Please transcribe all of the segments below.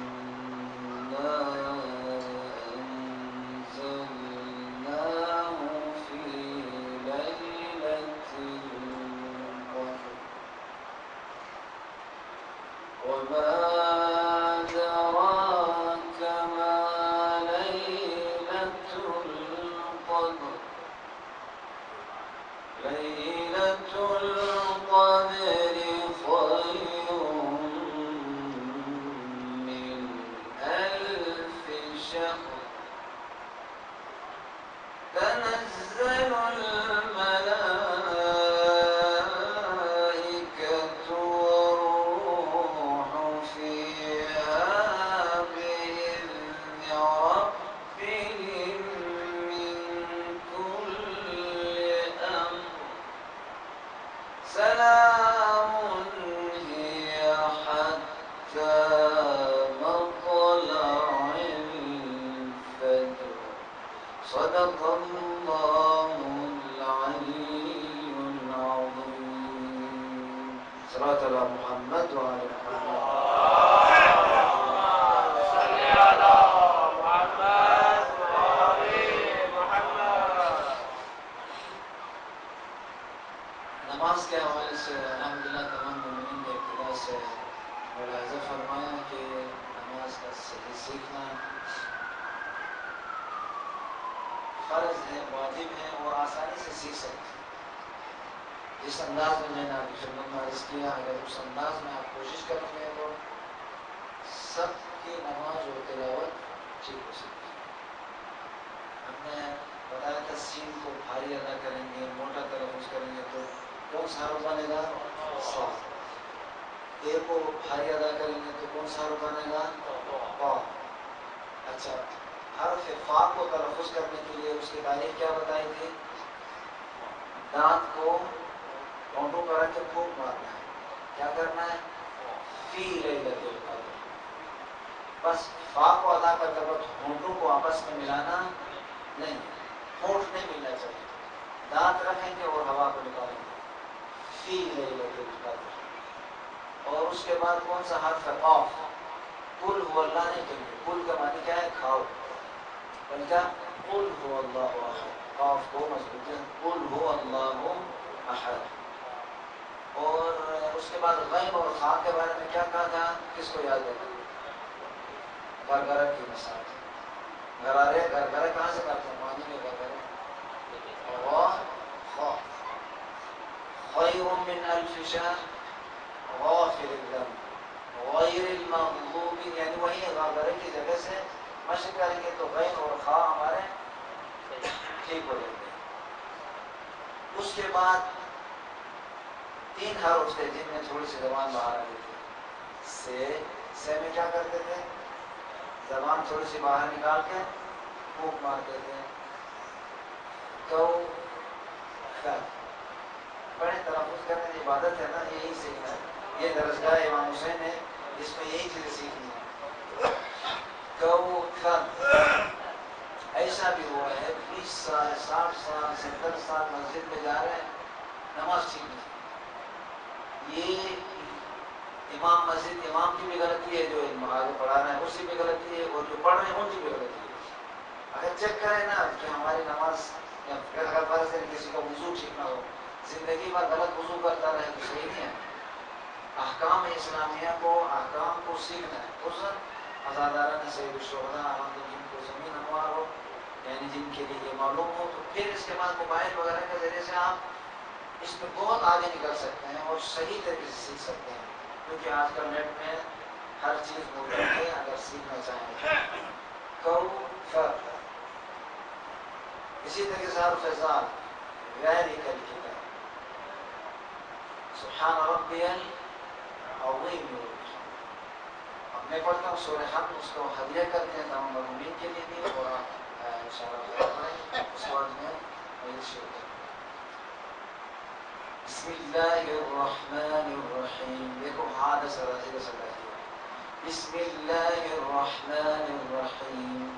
إنا أنزلناه في ليلة القدر وما أدراك ما ليلة القدر ليلة القدر خير من 1000 شهر تنزل الملائكة والروح فيها بإذن ربهم من كل أمر سلام هي حتى مطلع الفجر صدق الله العلي العظيم صلاة على محمد وعلى محمد نماز کے حوالے سے الحمدللہ تمام مومنین نے ابتدا سے ملاحظہ فرمایا کہ نماز کا صحیح سیکھنا فرض ہے، واجب ہے اور آسانی سے سیکھ سکتے ہیں۔ جس انداز میں نے آپ کی خدمت میں عرض کیا، اگر اس انداز میں آپ کوشش کریں گے تو سب کی نماز و تلاوت ٹھیک ہو سکتی ہے۔ ہم نے بتایا تھا سین کو بھاری ادا کریں گے، موٹا تلفظ کریں گے تو کون سا حرف بنے گا؟ صا۔ اے کو بھاری ادا کریں گے تو کون سا حرف بنے گا؟ قا۔ اچھا، حرف فا کو تلفظ کرنے کے لیے اس کی تعریف کیا بتائی تھی؟ دانت کو ہونٹوں پر رکھ کے پھونک مارنا ہے۔ کیا کرنا ہے؟ فی لیلۃ القدر۔ بس فا کو ادا کرتے وقت ہونٹوں کو آپس میں ملانا نہیں، ہونٹ نہیں ملنا چاہیے، دانت رکھیں گے اور ہوا کو نکالیں گے، فی لیلۃ القدر۔ اور اس کے بعد کون سا حرف ہے؟ قاف۔ قل هو اللہ نہیں کہیں گے، قل کا معنی کیا ہے؟ کھاؤ، بلکہ قل هو اللہ احد، قاف کو مضبوط ہے، قل هو اللہ احد۔ اور اس کے بعد غین اور خا کے بارے میں کیا کہا تھا؟ کس کو یاد ہے؟ گرگرہ کی مثال، گرارے گرگرہ کہاں سے کرتے ہیں؟ معنی میں گرگرہ خا، خیر من 1000 شهر غافر الذنب غیر المغضوب، یعنی وہی غرغرے کی جگہ سے مشق کریں گے تو غین اور خا ہمارے ٹھیک ہو جائیں گے۔ اس کے بعد 3 حرف تھے جن میں تھوڑی سی زبان باہر آ گئی تھی۔ سے میں کیا کرتے تھے؟ زبان تھوڑی سی باہر نکال کے پھونک مارتے تھے۔ تو بڑے تلفظ کرنے کی عبادت ہے نا، یہی سیکھنا ہے۔ یہ درسگاہ امام حسین ہے جس میں یہی چیزیں سیکھنی ہے۔ ایسا بھی ہوا ہے 20 سال 60 سال 70 سال مسجد میں جا رہے ہیں، نماز ٹھیک نہیں۔ یہ امام مسجد امام کی بھی غلطی ہے، جو آگے پڑھا رہے ہیں اس کی بھی غلطی ہے، اور جو پڑھ رہے ہیں ان کی بھی غلطی ہے۔ اگر چیک کریں نا کہ ہماری نماز اگر فرض ہے کسی کا وضو ٹھیک نہ ہو، زندگی بھر غلط وضو کرتا رہے تو صحیح نہیں ہے۔ احکام اسلامیہ کو، احکام کو سیکھنا ہے۔ غسل عزادارہ سید الشہداء جن کو زمین ہموار ہو، یعنی جن کے لیے یہ معلوم ہو، تو پھر اس کے بعد موبائل وغیرہ کے ذریعے سے آپ اس میں بہت آگے نکل سکتے ہیں اور صحیح طریقے سے سیکھ سکتے ہیں، کیونکہ آج کل نیٹ میں ہر چیز موجود ہے اگر سیکھنا چاہیں۔ اسی طریقے سے حرف ذال، ذالک الکتاب، سبحان ربی العظیم۔ اب میں پڑھتا ہوں سورہ حمد، اس کو ہدیہ کرتے ہیں تمام مرحومین کے لیے بھی، اور آپ انشاءاللہ خیر پڑھیں، اس بعد میں شروع کریں۔ بسم اللہ الرحمن الرحیم، دیکھو ہاتھ سر بسم اللہ الرحمن الرحیم،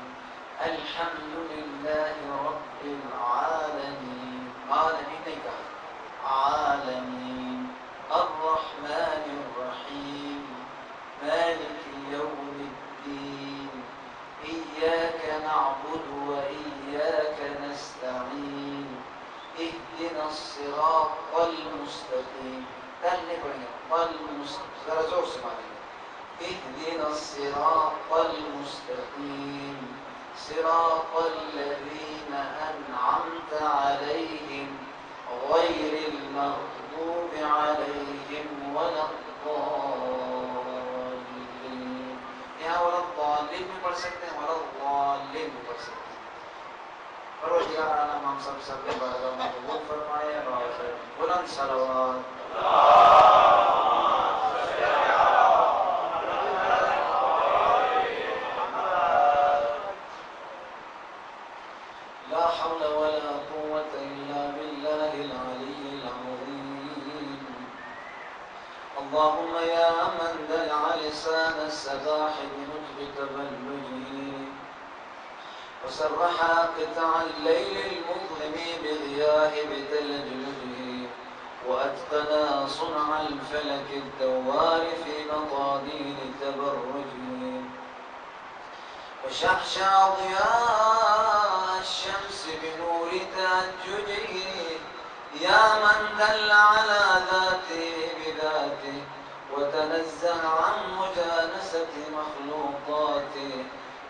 الحمد للہ رب العالمین، عالمین نہیں کہا، عالمین، الرحمن الرحیم، مالک اهدنا الصراط المستقیم. پہلے نہیں پڑھیں گے، ذرا زور سے مانیں گے. اهدنا الصراط المستقیم صراط الذين أنعمت عليهم غير المغضوب عليهم ولا الضالين. یہاں ولا الضالين بھی پڑھ سکتے ہیں، ولا الضالين بھی پڑھ سکتے ہیں. پروردگار عالم ہم سب نے بارگاہ میں قبول فرمائے. بلند صلوات. لا حول ولا قوة إلا بالله العلي العظيم. اللهم يا من دلع لسان السباح بنطق تبلجه، وسرح قطع الليل المظلم بغياه بتلجلجه، وأتقنا صنع الفلك الدوار في مقادير تبرجه، وشعشع ضياء الشمس بنور تأججه. يا من دل على ذاته بذاته، وتنزه عن مجانسة مخلوقاته،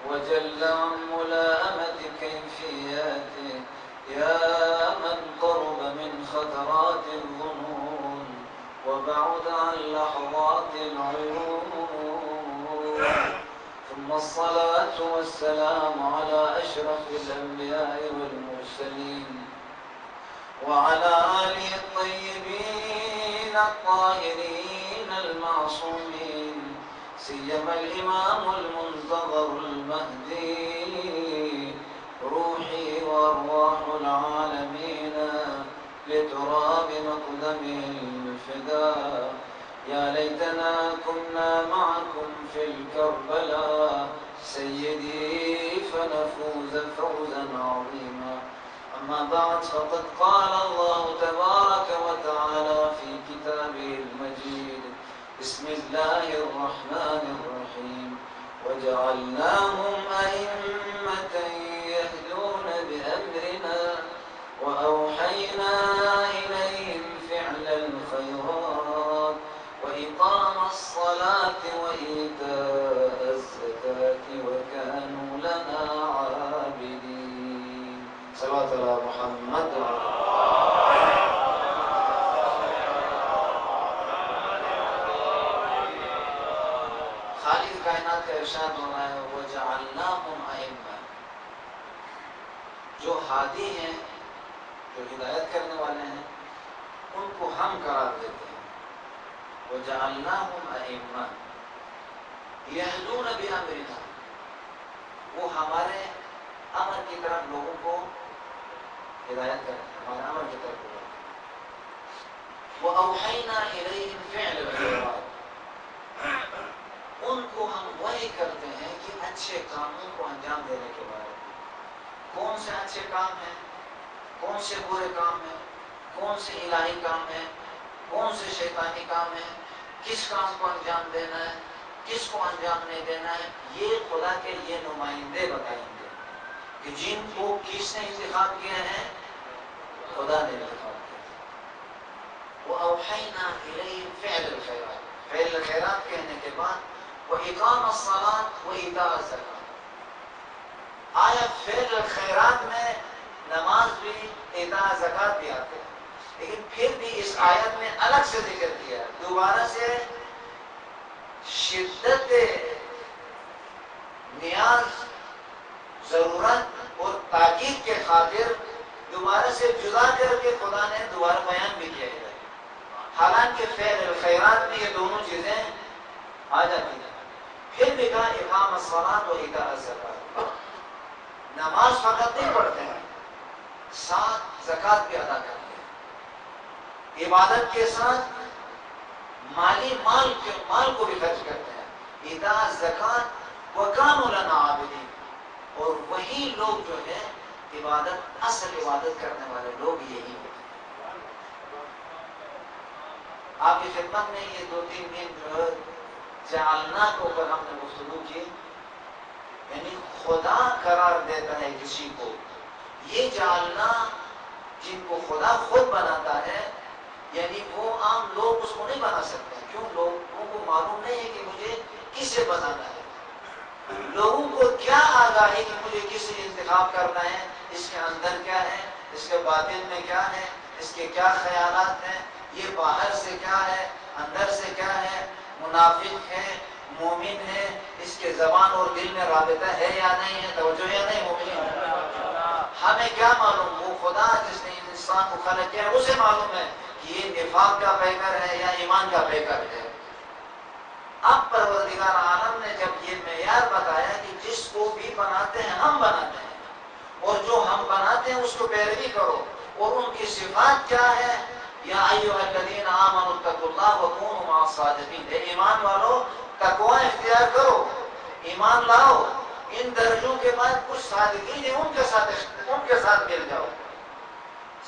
وجل عن ملائمة كيفياته. يا من قرب من خطرات الظنون، وبعد عن لحظات العيون. ثم الصلاة والسلام على أشرف الأنبياء والمرسلين، وعلى آله الطيبين الطاهرين المعصومين، سيما الإمام المنتظر المهدي، روحي وأرواح العالمين لتراب مقدمه الفداء. يا ليتنا كنا معكم في الكربلاء سيدي فنفوز فوزا عظيما. أما بعد، فقد قال الله تبارك وتعالى في كتابه المجيد: بسم الله الرحمن الرحيم: وجعلناهم أئمة يهدون بأمرنا وأوحينا إليهم فعل الخيرات وإقام الصلاة وإيتاء الزكاة وكانوا لنا عابدين. صلوات الله محمد. خالق کائنات کا ارشاد ہو رہا ہے: وَجَعَلْنَاهُمْ أَئِمَّةً. جو ہادی ہیں، جو ہدایت کرنے والے ہیں، ان کو ہم قرار دیتے ہیں. وَجَعَلْنَاهُمْ أَئِمَّةً يَهْدُونَ بِأَمْرِنَا. وہ ہمارے امر کی طرف لوگوں کو ہدایت کرتے ہیں، ہمارے امر کی طرف لوگوں کو. وَأَوْحَيْنَا إِلَيْهِمْ فِعْلَ الْخَيْرَاتِ. ان کو ہم وحی کرتے ہیں کہ اچھے کاموں کو انجام دینے کے بارے میں. کون سے اچھے کام ہیں، کون سے برے کام ہیں، کون سے الہی کام ہیں، کون سے شیطانی کام ہیں، کس کام کو انجام دینا ہے، کس کو انجام نہیں دینا ہے. یہ خدا کے یہ نمائندے بتائیں گے کہ جن کو کس نے انتخاب کیا ہے، خدا نے انتخاب کیا. وَأَوْحَيْنَا إِلَيْهِمْ فِعْلَ الْخَيْرَاتِ. فعل الخیرات کہنے کے بعد وَإِقَامَ الصَّلَاةِ وَإِيتَاءَ الزَّكَاةِ. آیا فعل الخیرات میں نماز بھی، ایتاء زکات بھی آتے ہیں، لیکن پھر بھی اس آیت میں الگ سے ذکر کیا ہے. دوبارہ سے شدت نیاز، ضرورت اور تاکید کے خاطر دوبارہ سے جدا کر کے خدا نے دوبارہ بیان بھی کیا ہے. حالانکہ فعل الخیرات میں یہ دونوں چیزیں آ جاتی ہیں. پھر بھی کہا اقام الصلاۃ و ایتاء الزکات. نماز فقط نہیں پڑھتے ہیں، ساتھ زکات بھی ادا کرتے ہیں. عبادت کے ساتھ مال کو بھی خرچ کرتے ہیں. ایتاء الزکات وکانوا لنا عابدین. اور وہی لوگ جو ہیں عبادت، اصل عبادت کرنے والے لوگ یہی ہوتے ہیں. آپ کی خدمت میں یہ 2-3 دن جو ہے جعلنا کے اوپر ہم نے گفتگو کی، یعنی خدا قرار دیتا ہے کسی کو. یہ جعلنا جن کو خدا خود بناتا ہے، یعنی وہ عام لوگ اس کو نہیں بنا سکتے. کیوں؟ لوگوں کو معلوم نہیں ہے کہ مجھے کسے بنانا ہے. لوگوں کو کیا آگاہی کہ مجھے کس سے انتخاب کرنا ہے، اس کے اندر کیا ہے، اس کے باطن میں کیا ہے، اس کے کیا خیالات ہیں، یہ باہر سے کیا ہے، اندر سے کیا ہے، منافق ہے، مومن ہے، اس کے زبان اور دل میں رابطہ ہے یا نہیں ہے. توجہ یا نہیں مومن؟ ہمیں کیا معلوم؟ وہ خدا جس نے انسان کو خلق کیا ہے اسے معلوم ہے کہ یہ نفاق کا پیکر ہے یا ایمان کا پیکر ہے. اب پروردگار عالم نے جب یہ معیار بتایا کہ جس کو بھی بناتے ہیں ہم بناتے ہیں، اور جو ہم بناتے ہیں اس کو پیروی کرو، اور ان کی صفات کیا ہے؟ یا ایھا الذین آمنوا اتقوا اللہ وکونوا مع الصادقین. اے ایمان والو، تقوی اختیار کرو، ایمان لاؤ. ان درجوں کے بعد کچھ صادقین ہیں، ان کے ساتھ مل جاؤ،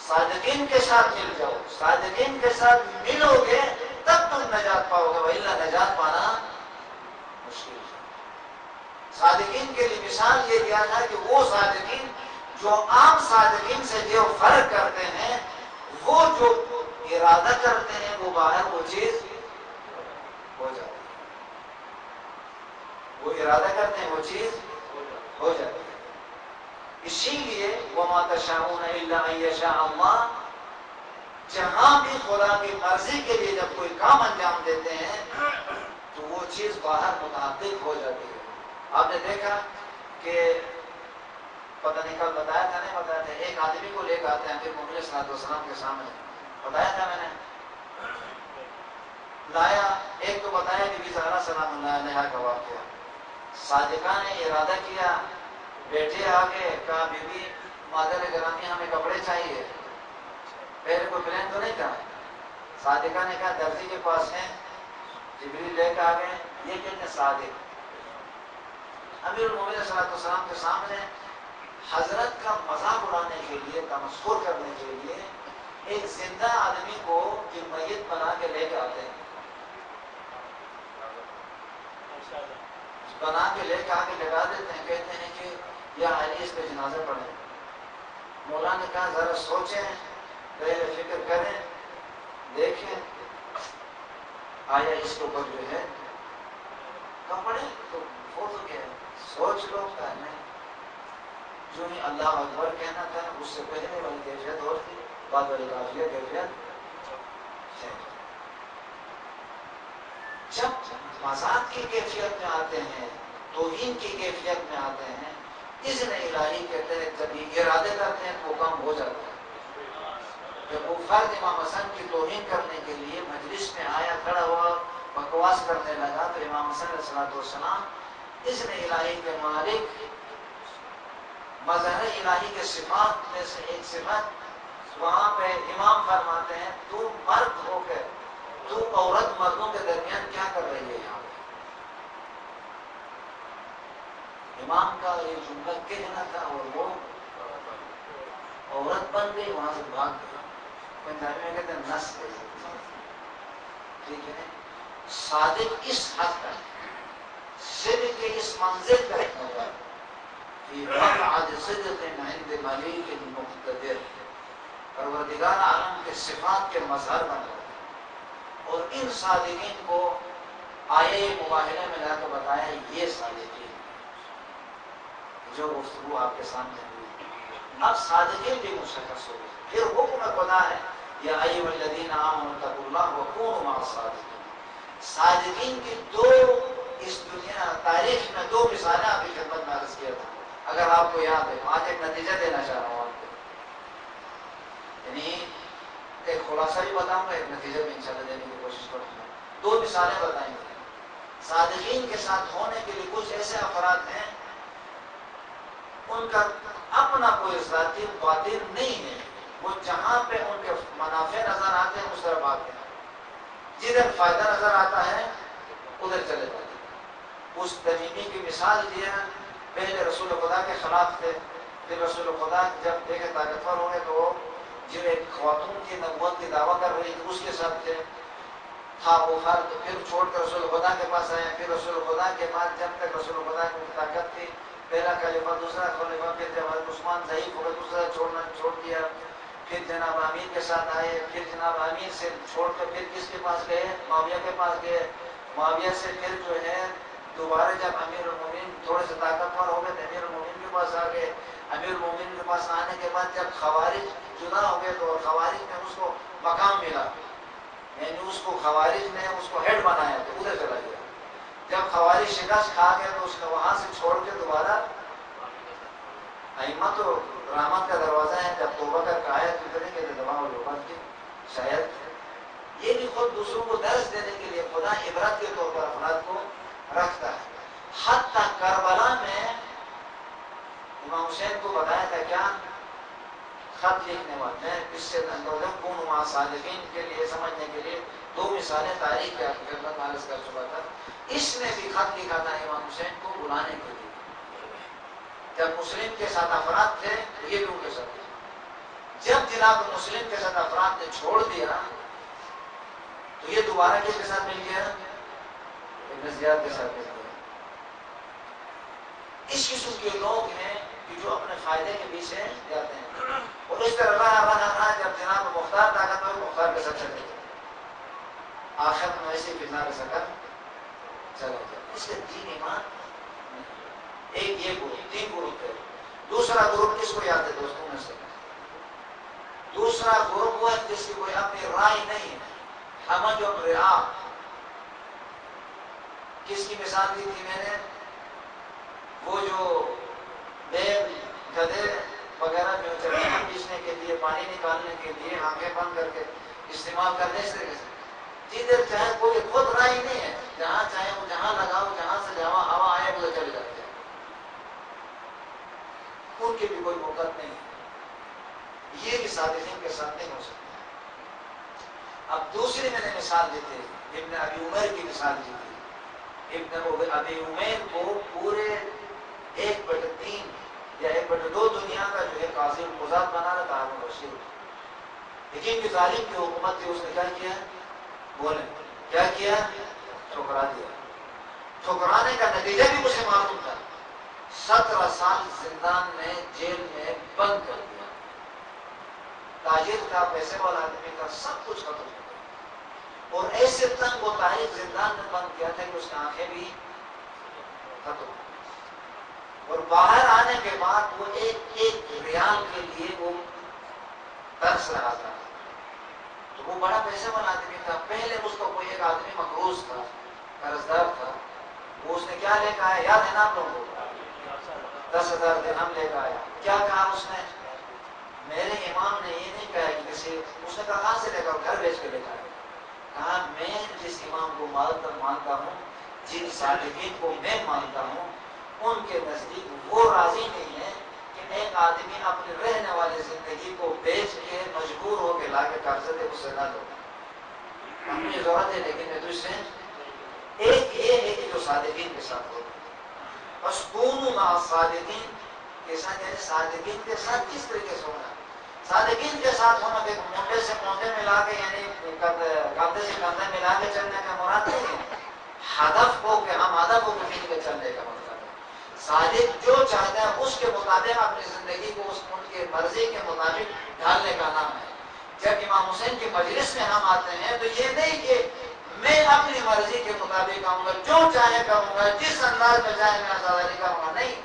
صادقین کے ساتھ مل جاؤ. صادقین کے ساتھ ملو گے تب تم نجات پاؤ گے، وإلا نجات پانا مشکل ہے. صادقین کے لیے مثال یہ دیا جائے کہ وہ صادقین جو عام صادقین سے جو فرق کرتے ہیں، وہ جو ارادہ کرتے ہیں وہ باہر وہ چیز ہو جاتی ہے. وہ ارادہ کرتے ہیں وہ چیز ہو جاتی ہے. اسی لیے وَمَا تَشَاءُونَ إِلَّا أَن يَشَاءَ اللَّهُ، جہاں بھی خدا کی مرضی کے لیے جب کوئی کام انجام دیتے ہیں تو وہ چیز باہر متحقق ہو جاتی ہے. آپ نے دیکھا کہ پتہ نہیں کل بتایا تھا نہیں بتایا تھا، ایک آدمی کو لے کے آتے ہیں امیر المومنین صلی اللہ علیہ وسلم کے سامنے. بتایا تھا میں نے، لایا. ایک تو بتایا کہ زہرا سلام اللہ علیہ کا واقعہ. صادقہ نے ارادہ کیا، بیٹے آگے کہا بی بی مادر گرامی ہمیں کپڑے چاہیے. پہلے کوئی پلان تو نہیں تھا. صادقہ نے کہا درزی کے پاس ہیں، جبریل لے کے آگئے. یہ کہتے ہیں صادق. امیر المومنین صلی اللہ علیہ وسلم کے سامنے حضرت کا مذاق اڑانے کے لیے، تمسخر کرنے کے لیے ایک زندہ آدمی کو جو میت بنا کے لے کے آتے ہیں، بنا کے لے کے آگے لگا دیتے ہیں. کہتے ہیں کہ یا علی اس پہ جنازہ پڑھیں. مولا نے کہا ذرا سوچیں، پہلے فکر کریں، دیکھیں آیا اس کے اوپر جو ہے کپڑے تو وہ تو کیا ہے، سوچ لو. کا نہیں، جو ہی اللہ اکبر کہنا تھا اس سے پہلے والی کیفیت اور تھی، بعد والی کافیہ کیفیت ہے. جب مذاق کی کیفیت میں آتے ہیں، توہین کی کیفیت میں آتے ہیں، اذن الہی کے تحت جب یہ ارادے کرتے ہیں تو وہ کام ہو جاتا ہے. جب وہ فرد امام حسن کی توہین کرنے کے لیے مجلس میں آیا، کھڑا ہوا، بکواس کرنے لگا، تو امام حسن علیہ الصلوۃ والسلام اذن الہی کے مالک، مظہر الہی کے صفات میں سے ایک صفت، وہاں پہ امام فرماتے ہیں تو مرد ہو کے تو عورت مردوں کے درمیان کیا کر رہی ہے یہاں پہ؟ امام کا یہ جملہ کہنا تھا اور وہ عورت بن گئی، وہاں سے بھاگ گئی. پنجابی میں کہتے ہیں نس گئی. ٹھیک ہے. صادق اس حد تک، صدق کے اس منزل تک ہوگا فی مقعد صدق عند ملیک مقتدر. پروردگار عالم کے صفات کے مظہر بن گئے. اور ان صادقین کو آیے مباہلے میں لا کے بتایا یہ صادقین جو گفتگو آپ کے سامنے ہوئی. اب صادقین بھی مشخص ہو گئے. پھر حکم خدا ہے یا ایھا الذین آمنوا اتقوا اللہ وکونوا مع الصادقین. صادقین کی دو اس دنیا تاریخ میں دو مثالیں آپ کی خدمت میں عرض کیا تھا. اگر آپ کو یاد ہے، آج ایک نتیجہ دینا چاہ رہا ہوں آپ کو، یعنی ایک خلاصہ بھی بتاؤں گا، ایک نتیجہ بھی انشاءاللہ دینے کی کوشش کروں گا. دو مثالیں بتائیں گے. صادقین کے ساتھ ہونے کے لیے کچھ ایسے افراد ہیں ان کا اپنا کوئی ذاتی باطن نہیں ہے، وہ جہاں پہ ان کے منافع نظر آتے ہیں اس طرف آتے ہیں، جدھر فائدہ نظر آتا ہے ادھر چلے جاتے ہیں. اس تمیمی کی مثال دیا، پہلے رسول خدا کے خلاف تھے، پھر رسول خدا جب دیکھے طاقتور ہوئے تو جو ایک خاتون کی نبوت کی دعویٰ کر رہی تھی اس کے ساتھ تھے، تھا وہ فرد. پھر چھوڑ کر رسول خدا کے پاس آئے. پھر رسول خدا کے بعد جب تک رسول خدا کی طاقت تھی، پہلا خلیفہ، دوسرا خلیفہ، پھر جب حضرت عثمان ضعیف ہو گئے دوسرا چھوڑ دیا. پھر جناب امیر کے ساتھ آئے، پھر جناب امیر سے چھوڑ کر پھر کس کے پاس گئے؟ معاویہ کے پاس گئے۔ معاویہ سے پھر جو ہے دوبارہ جب امیر المومنین تھوڑے سے طاقتور ہو گئے تو امیر المومنین کے پاس آ گئے۔ امیر المومنین کے پاس آنے کے بعد جب خوارج جدا ہو گئے تو خوارج میں اس کو مقام ملا، یعنی اس کو خوارج نے اس کو ہیڈ بنایا تو ادھر چلا گیا۔ جب خوارج شکست کھا گئے تو اس نے وہاں سے چھوڑ کے دوبارہ، ائمہ تو رحمت کا دروازہ ہے، جب توبہ کر کے آئے تو کریں گے دباؤ لوبت کی شاید یہ بھی خود دوسروں کو درس دینے کے لیے خدا عبرت کے طور پر افراد کو رکھتا ہے۔ حتیٰ کربلا میں امام حسین کو بتایا تھا کیا؟ خط لکھنے والے، میں اس سے کون مع صادقین کے لیے سمجھنے کے لیے دو مثالیں تاریخ کے خدمت میں عرض کر چکا تھا۔ اس نے بھی خط لکھا تھا امام حسین کو بلانے کے لیے، جب مسلم کے ساتھ افراد تھے تو یہ بھی ان کے ساتھ تھے۔ جب جناب مسلم کے ساتھ افراد نے چھوڑ دیا تو یہ دوبارہ کس کے ساتھ مل گیا؟ ابن زیاد کے ساتھ مل گیا۔ اس قسم کے لوگ ہیں کہ جو اپنے فائدے کے پیچھے جاتے ہیں، اور اس طرح رہا جب جناب مختار طاقت ہو مختار کے ساتھ چلے گئے، آخر میں ایسے فتنہ کا سکر چلا گیا۔ اس کے دین ایمان ایک یہ گروپ، تین گروپ ہے۔ دوسرا گروپ کس کو یاد ہے دوستوں میں سے؟ دوسرا گروپ وہ ہے جس کی کوئی اپنی رائے نہیں ہے، حمج و رعا۔ کس کی مثال دی تھی میں نے؟ وہ جو بیل، گدھے وغیرہ جو چٹنیاں پیسنے کے لیے، پانی نکالنے کے لیے آنکھیں بند کر کے استعمال کرنے سے جدھر چاہے کوئی خود رائے نہیں ہے، جہاں چاہے وہ جہاں لگاؤ، جہاں سے جہاں ہوا آئے وہ چلے جاتے ہیں، ان کی بھی کوئی موقت نہیں ہے۔ یہ بھی صادقین کے ساتھ نہیں ہو سکتا۔ اب دوسری میں نے مثال دی تھی، ابن ابی عمیر کی مثال دی تھی۔ ابن ابی عمیر کو پورے 1/3 یا 1/2 دنیا کا جو ہے قاضی القضات بنا رہا تھا ہارون الرشید، لیکن جو ظالم کی حکومت تھی اس نے کیا کیا؟ بولے کیا کیا؟ ٹھکرا دیا۔ ٹھکرانے کا نتیجہ بھی اسے معلوم تھا، 17 سال زندان میں، جیل میں بند کر دیا۔ تاجر تھا، پیسے والا آدمی تھا، سب کچھ ختم ہو گیا، اور ایسے تنگ و تاریک زندان میں بند کیا تھا کہ اس کی آنکھیں بھی ختم ہو گئی، اور باہر آنے کے بعد وہ ایک ریال کے لیے وہ ترس رہا تھا۔ تو وہ بڑا پیسے والا آدمی تھا، پہلے اس کو کوئی ایک آدمی مقروض تھا، قرضدار تھا، وہ اس نے کیا لے کے آیا یاد ہے نا آپ لوگوں کو؟ 10,000 درہم لے کے آیا۔ کیا کہا اس نے؟ میرے امام نے یہ نہیں کہا کہ کسی، اس نے کہا کہاں سے لے کر؟ گھر بیچ کے لے کر آیا۔ کہا میں جس امام کو مانتا ہوں، جن صادقین کو میں مانتا ہوں، ان کے نزدیک وہ راضی نہیں ہے کہ ایک آدمی اپنی رہنے والی زندگی کو بیچ کے مجبور ہو کے لا کے قرض دے، اس سے نہ دو۔ اپنی ضرورت ہے لیکن میں تجھ سے ایک یہ ہے کہ جو صادقین کے ساتھ ہو، بس کونوا مع صادقین کے ساتھ، یعنی صادقین کے ساتھ کس طریقے سے ہونا؟ صادقین کے ساتھ ہونا کہ مونڈے سے مونڈے ملا کے، یعنی کندھے سے کندھے ملا کے چلنے کا مراد نہیں ہے، ہدف ہو کہ ہم ہدف کو مل کے چلنے کا مطلب ہے۔ صادق جو چاہتا ہے اس کے مطابق اپنی زندگی کو اس ان کے مرضی کے مطابق ڈھالنے کا نام ہے۔ جب امام حسین کی مجلس میں ہم آتے ہیں تو یہ نہیں کہ میں اپنی مرضی کے مطابق آؤں گا، جو چاہے کروں گا، جس انداز میں چاہے میں آزاداری کروں گا، نہیں،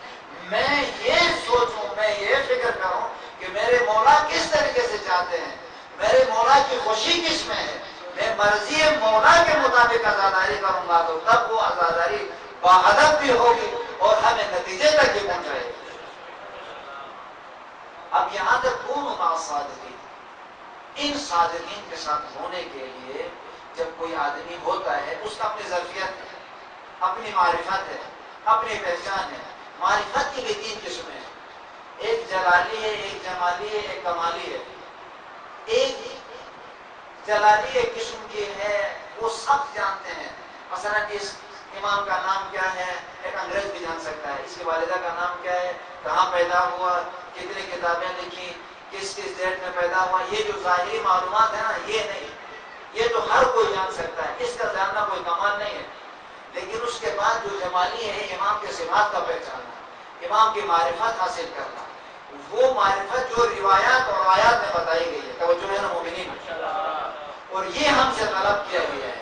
میں یہ سوچوں، میں یہ فکر کروں کہ میرے مولا کس طریقے سے چاہتے ہیں، میرے مولا کی خوشی کس میں ہے، میں مرضی مولا کے مطابق آزاداری کروں گا تو تب وہ آزاداری باہدف بھی ہوگی اور ہمیں نتیجے تک بھی پہنچائے گی۔ اب یہاں تک کونوا مع صادقین، ان صادقین کے ساتھ ہونے کے لیے جب کوئی آدمی ہوتا ہے، اس کا اپنی ظرفیت ہے، اپنی معرفت ہے، اپنی پہچان ہے۔ معرفت کی بھی 3 قسمیں ہیں، ایک جلالی ہے، ایک جمالی ہے، ایک کمالی ہے۔ ایک جلالی ایک قسم کی ہے، وہ سب جانتے ہیں، مثلا اس امام کا نام کیا ہے، ایک انگریز بھی جان سکتا ہے، اس کی والدہ کا نام کیا ہے، کہاں پیدا ہوا، کتنی کتابیں لکھی، کس کس ڈیٹ میں پیدا ہوا، یہ جو ظاہری معلومات ہے نا، یہ نہیں، یہ تو ہر کوئی جان سکتا ہے، اس کا جاننا کوئی کمال نہیں ہے۔ لیکن اس کے بعد جو جمالی ہے، امام کے صفات کا پہچاننا، امام کی معرفت حاصل کرنا، وہ معرفت جو روایات اور آیات میں بتائی گئی ہے، توجہ ہے نا مومنین، اور یہ ہم سے طلب کیا گیا ہے۔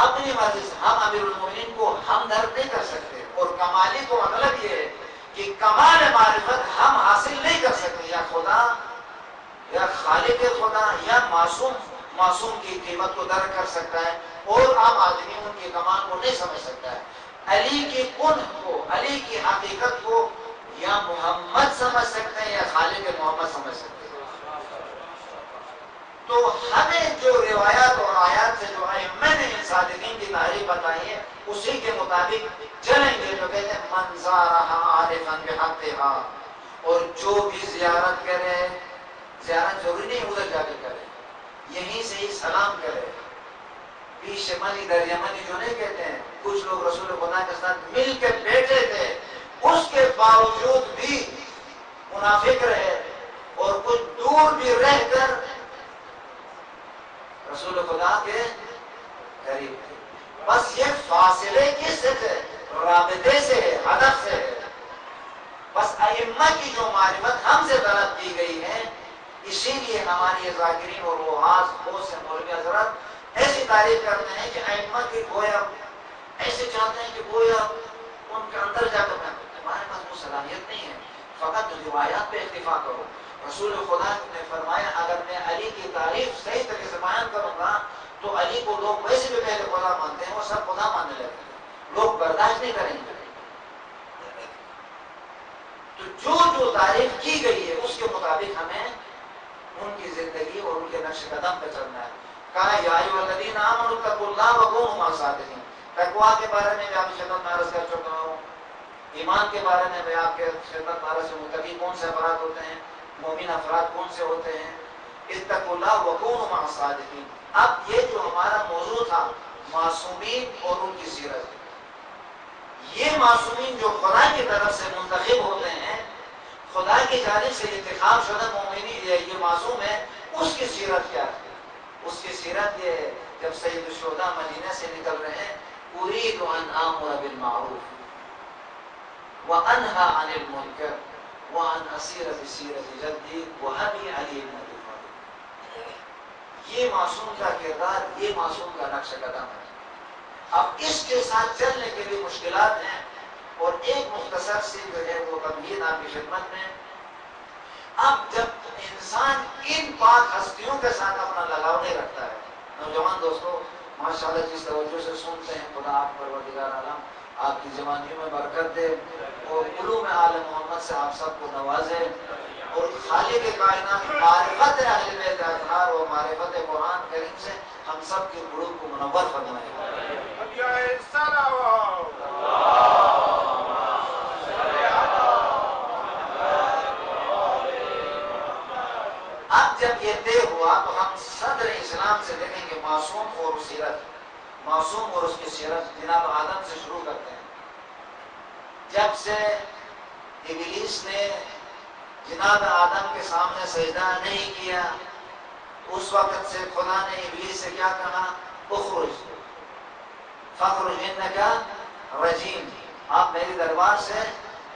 اپنی مرضی سے ہم امیر المومنین کو ہمدرد نہیں کر سکتے، اور کمالی کو مطلب یہ ہے کہ کمال معرفت ہم حاصل نہیں کر سکتے، یا خدا یا خالق خدا یا معصوم کی قیمت کو درک کر سکتا ہے، اور عام آدمی ان کے کمال کو نہیں سمجھ سکتا ہے۔ علی کی کنہ کو، علی کی حقیقت کو یا محمد سمجھ سکتے ہیں یا خالق محمد سمجھ سکتے ہیں۔ تو ہمیں جو روایات اور آیات سے جو ائمہ نے ان صادقین کی تعریف بتائی ہے، اسی کے مطابق چلیں گے۔ جو کہتے ہیں من زارہا عارفا بحقہا، اور جو بھی زیارت کرے، زیارت ضروری نہیں ادھر جا کے کرے، یہیں سے ہی سلام کرے۔ پیش منی در یمنی جو نہیں کہتے ہیں، کچھ لوگ رسول خدا کے ساتھ مل کے بیٹھے تھے، اس کے باوجود بھی منافق رہے، اور کچھ دور بھی رہ کر رسول خدا کے قریب تھے۔ بس یہ فاصلے کس سے تھے؟ رابطے سے، ہدف سے۔ بس ائمہ کی جو معرفت ہم سے طلب کی گئی ہے، اسی لیے ہماری یہ ذاکرین اور وعاظ بہت سے مولوی حضرات ایسی تعریف کرتے ہیں کہ ائمہ کی گویا ایسے چاہتے ہیں کہ گویا ان کے اندر جا کر ہمارے پاس وہ صلاحیت نہیں ہے، فقط روایات پہ اکتفا کرو۔ رسول خدا نے فرمایا اگر میں علی کی تعریف صحیح طریقے سے بیان کروں گا تو علی کو لوگ ویسے بھی پہلے خدا مانتے ہیں، وہ سب خدا ماننے لگتے ہیں، لوگ برداشت نہیں کریں گے۔ تو جو تعریف کی گئی ہے اس کے مطابق ہمیں ان کی زندگی اور ان کے نقش قدم پہ چلنا ہے۔ کہا یا ایھا الذین آمنوا اتقوا اللہ وکونوا مع الصادقین۔ تقویٰ کے بارے میں بھی آپ کی خدمت میں عرض کر چکا ہوں، ایمان کے بارے میں بھی آپ کے خدمت میں عرض سے متقی کون سے افراد ہوتے ہیں، مومن افراد کون سے ہوتے ہیں۔ اتقوا اللہ وکونوا مع الصادقین۔ اب یہ جو ہمارا موضوع تھا معصومین اور ان کی سیرت، یہ معصومین جو خدا کی طرف سے منتخب ہوتے ہیں، خدا کی جانب سے انتخاب شدہ مومنین یہ معصوم ہے، اس کی سیرت کیا ہے؟ اس کی سیرت یہ ہے جب سید الشہداء مدینہ سے نکل رہے ہیں، اريد ان آمر بالمعروف وانهى عن المنکر وان اسیر بسیرت جدی وابی علی بن ابی طالب۔ یہ معصوم کا کردار، یہ معصوم کا نقش قدم ہے۔ اب اس کے ساتھ چلنے کے لیے مشکلات ہیں، اور ایک مختصر سی جو ہے وہ تمہید آپ کی خدمت میں۔ اب جب انسان ان پاک ہستیوں کے ساتھ اپنا لگاؤ نہیں رکھتا ہے، نوجوان دوستو ماشاءاللہ جس توجہ سے سنتے ہیں، خدا آپ پروردگار عالم آپ کی زبانیوں میں برکت دے، اور علوم آل محمد سے آپ سب کو نوازے، اور خالق کائنات معرفت اہل بیت اطہار اور معرفت قرآن کریم سے ہم سب کے قلوب کو منور فرمائے۔ اب جب یہ طے ہوا تو ہم صدر اسلام سے دیکھیں گے معصوم اور سیرت، معصوم اور اس کی سیرت جناب آدم سے شروع کرتے ہیں۔ جب سے ابلیس نے جناب آدم کے سامنے سجدہ نہیں کیا، اس وقت سے خدا نے ابلیس سے کیا کہا؟ اخرج فاخرج انک رجیم، آپ میری دربار سے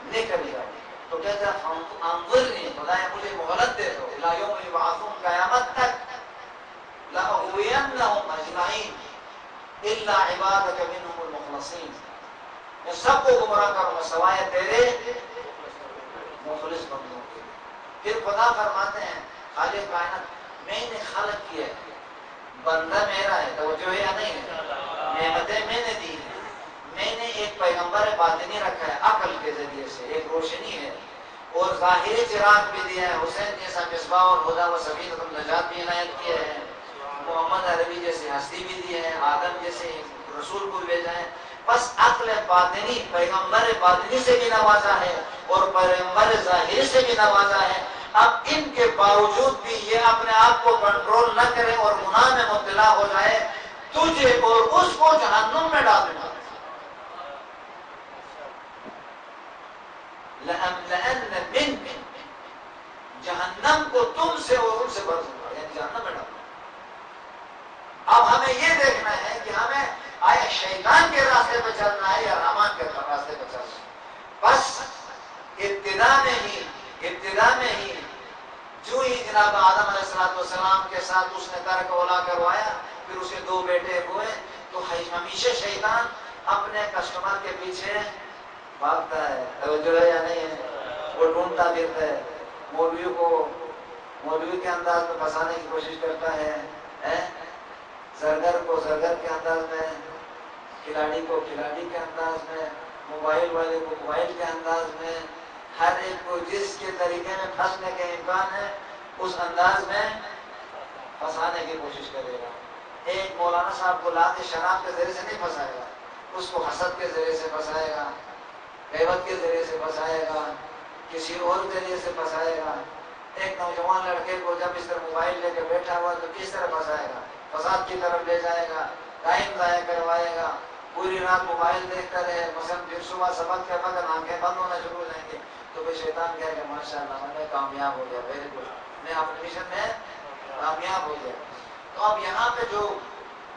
نکل جاؤ۔ تو کہتا ہے انظرنی، خدایا مجھے مہلت دے دو، الی یوم یبعثون، قیامت تک، لاغوینہم اجمعین الا عبادک منہم المخلصین، میں سب کو گمراہ کروں گا سوائے تیرے مخلص بندوں کے۔ پھر خدا فرماتے ہیں خالق کائنات میں نے خلق کیا ہے، بندہ میرا ہے، توجہ ہے یا نہیں ہے، نعمتیں میں نے دی ہیں، میں نے ایک پیغمبر باطنی رکھا ہے عقل کے ذریعے سے، ایک روشنی ہے، اور ظاہری چراغ بھی دیا ہے، حسین جیسا مصباح اور ہدیٰ و سبیل النجات بھی عنایت کیا ہے، محمد عربی جیسے ہستی بھی دی ہے، آدم جیسے رسول کو بھیجا ہے۔ بس عقل باطنی پیغمبر باطنی سے بھی نوازا ہے اور پیغمبر ظاہری سے بھی نوازا ہے۔ اب ان کے باوجود بھی یہ اپنے آپ کو کنٹرول نہ کرے اور گناہ میں مبتلا ہو جائے، تجھے اور اس کو جہنم میں ڈال دیں۔ لَأَمْلَأَنَّ مِنْكُمْ، جہنم کو تم سے اور ان سے بھر دوں گا، یعنی جہنم میں ڈال دوں گا۔ اب ہمیں یہ دیکھنا ہے کہ ہمیں آیا شیطان کے راستے پہ چلنا ہے یا رحمان کے راستے پہ چلنا ہے۔ بس ابتدا میں ہی ابتدا میں ہی جو ہی جناب آدم علیہ السلام کے ساتھ اس نے ترک اولا کروایا، پھر اس کے 2 بیٹے ہوئے، تو ہمیشہ شیطان اپنے کسٹمر کے پیچھے بھاگتا ہے، جو ہے یا نہیں ہے، وہ ڈھونڈتا پھرتا ہے، مولوی کو مولوی کے انداز میں پھنسانے کی کوشش کرتا ہے، زرگر کو زرگر کے انداز میں، کھلاڑی کو کھلاڑی کے انداز میں، موبائل والے کو موبائل کے انداز میں، ہر ایک کو جس کے طریقے میں پھنسنے کے امکان ہے اس انداز میں پھنسانے کی کوشش کرے گا۔ ایک مولانا صاحب کو لا کے شراب کے ذریعے سے نہیں پھنسائے گا، اس کو حسد کے ذریعے سے پھنسائے گا، غیبت کے ذریعے سے پھنسائے گا، کسی اور ذریعے سے پھنسائے گا۔ ایک نوجوان لڑکے کو جب اس طرح موبائل لے کے بیٹھا ہوا تو کس طرح پھنسائے گا؟ فساد کی طرف لے جائے گا، ٹائم ضائع کروائے گا، پوری رات موبائل دیکھتا رہے، مثلا پھر صبح سبق کے وقت آنکھیں بند ہونا شروع ہو جائیں گے، تو پھر شیطان کہے گا ماشاءاللہ میں کامیاب ہو گیا، ویری گڈ، میں اپنے مشن میں کامیاب ہو گیا۔ تو اب یہاں پہ جو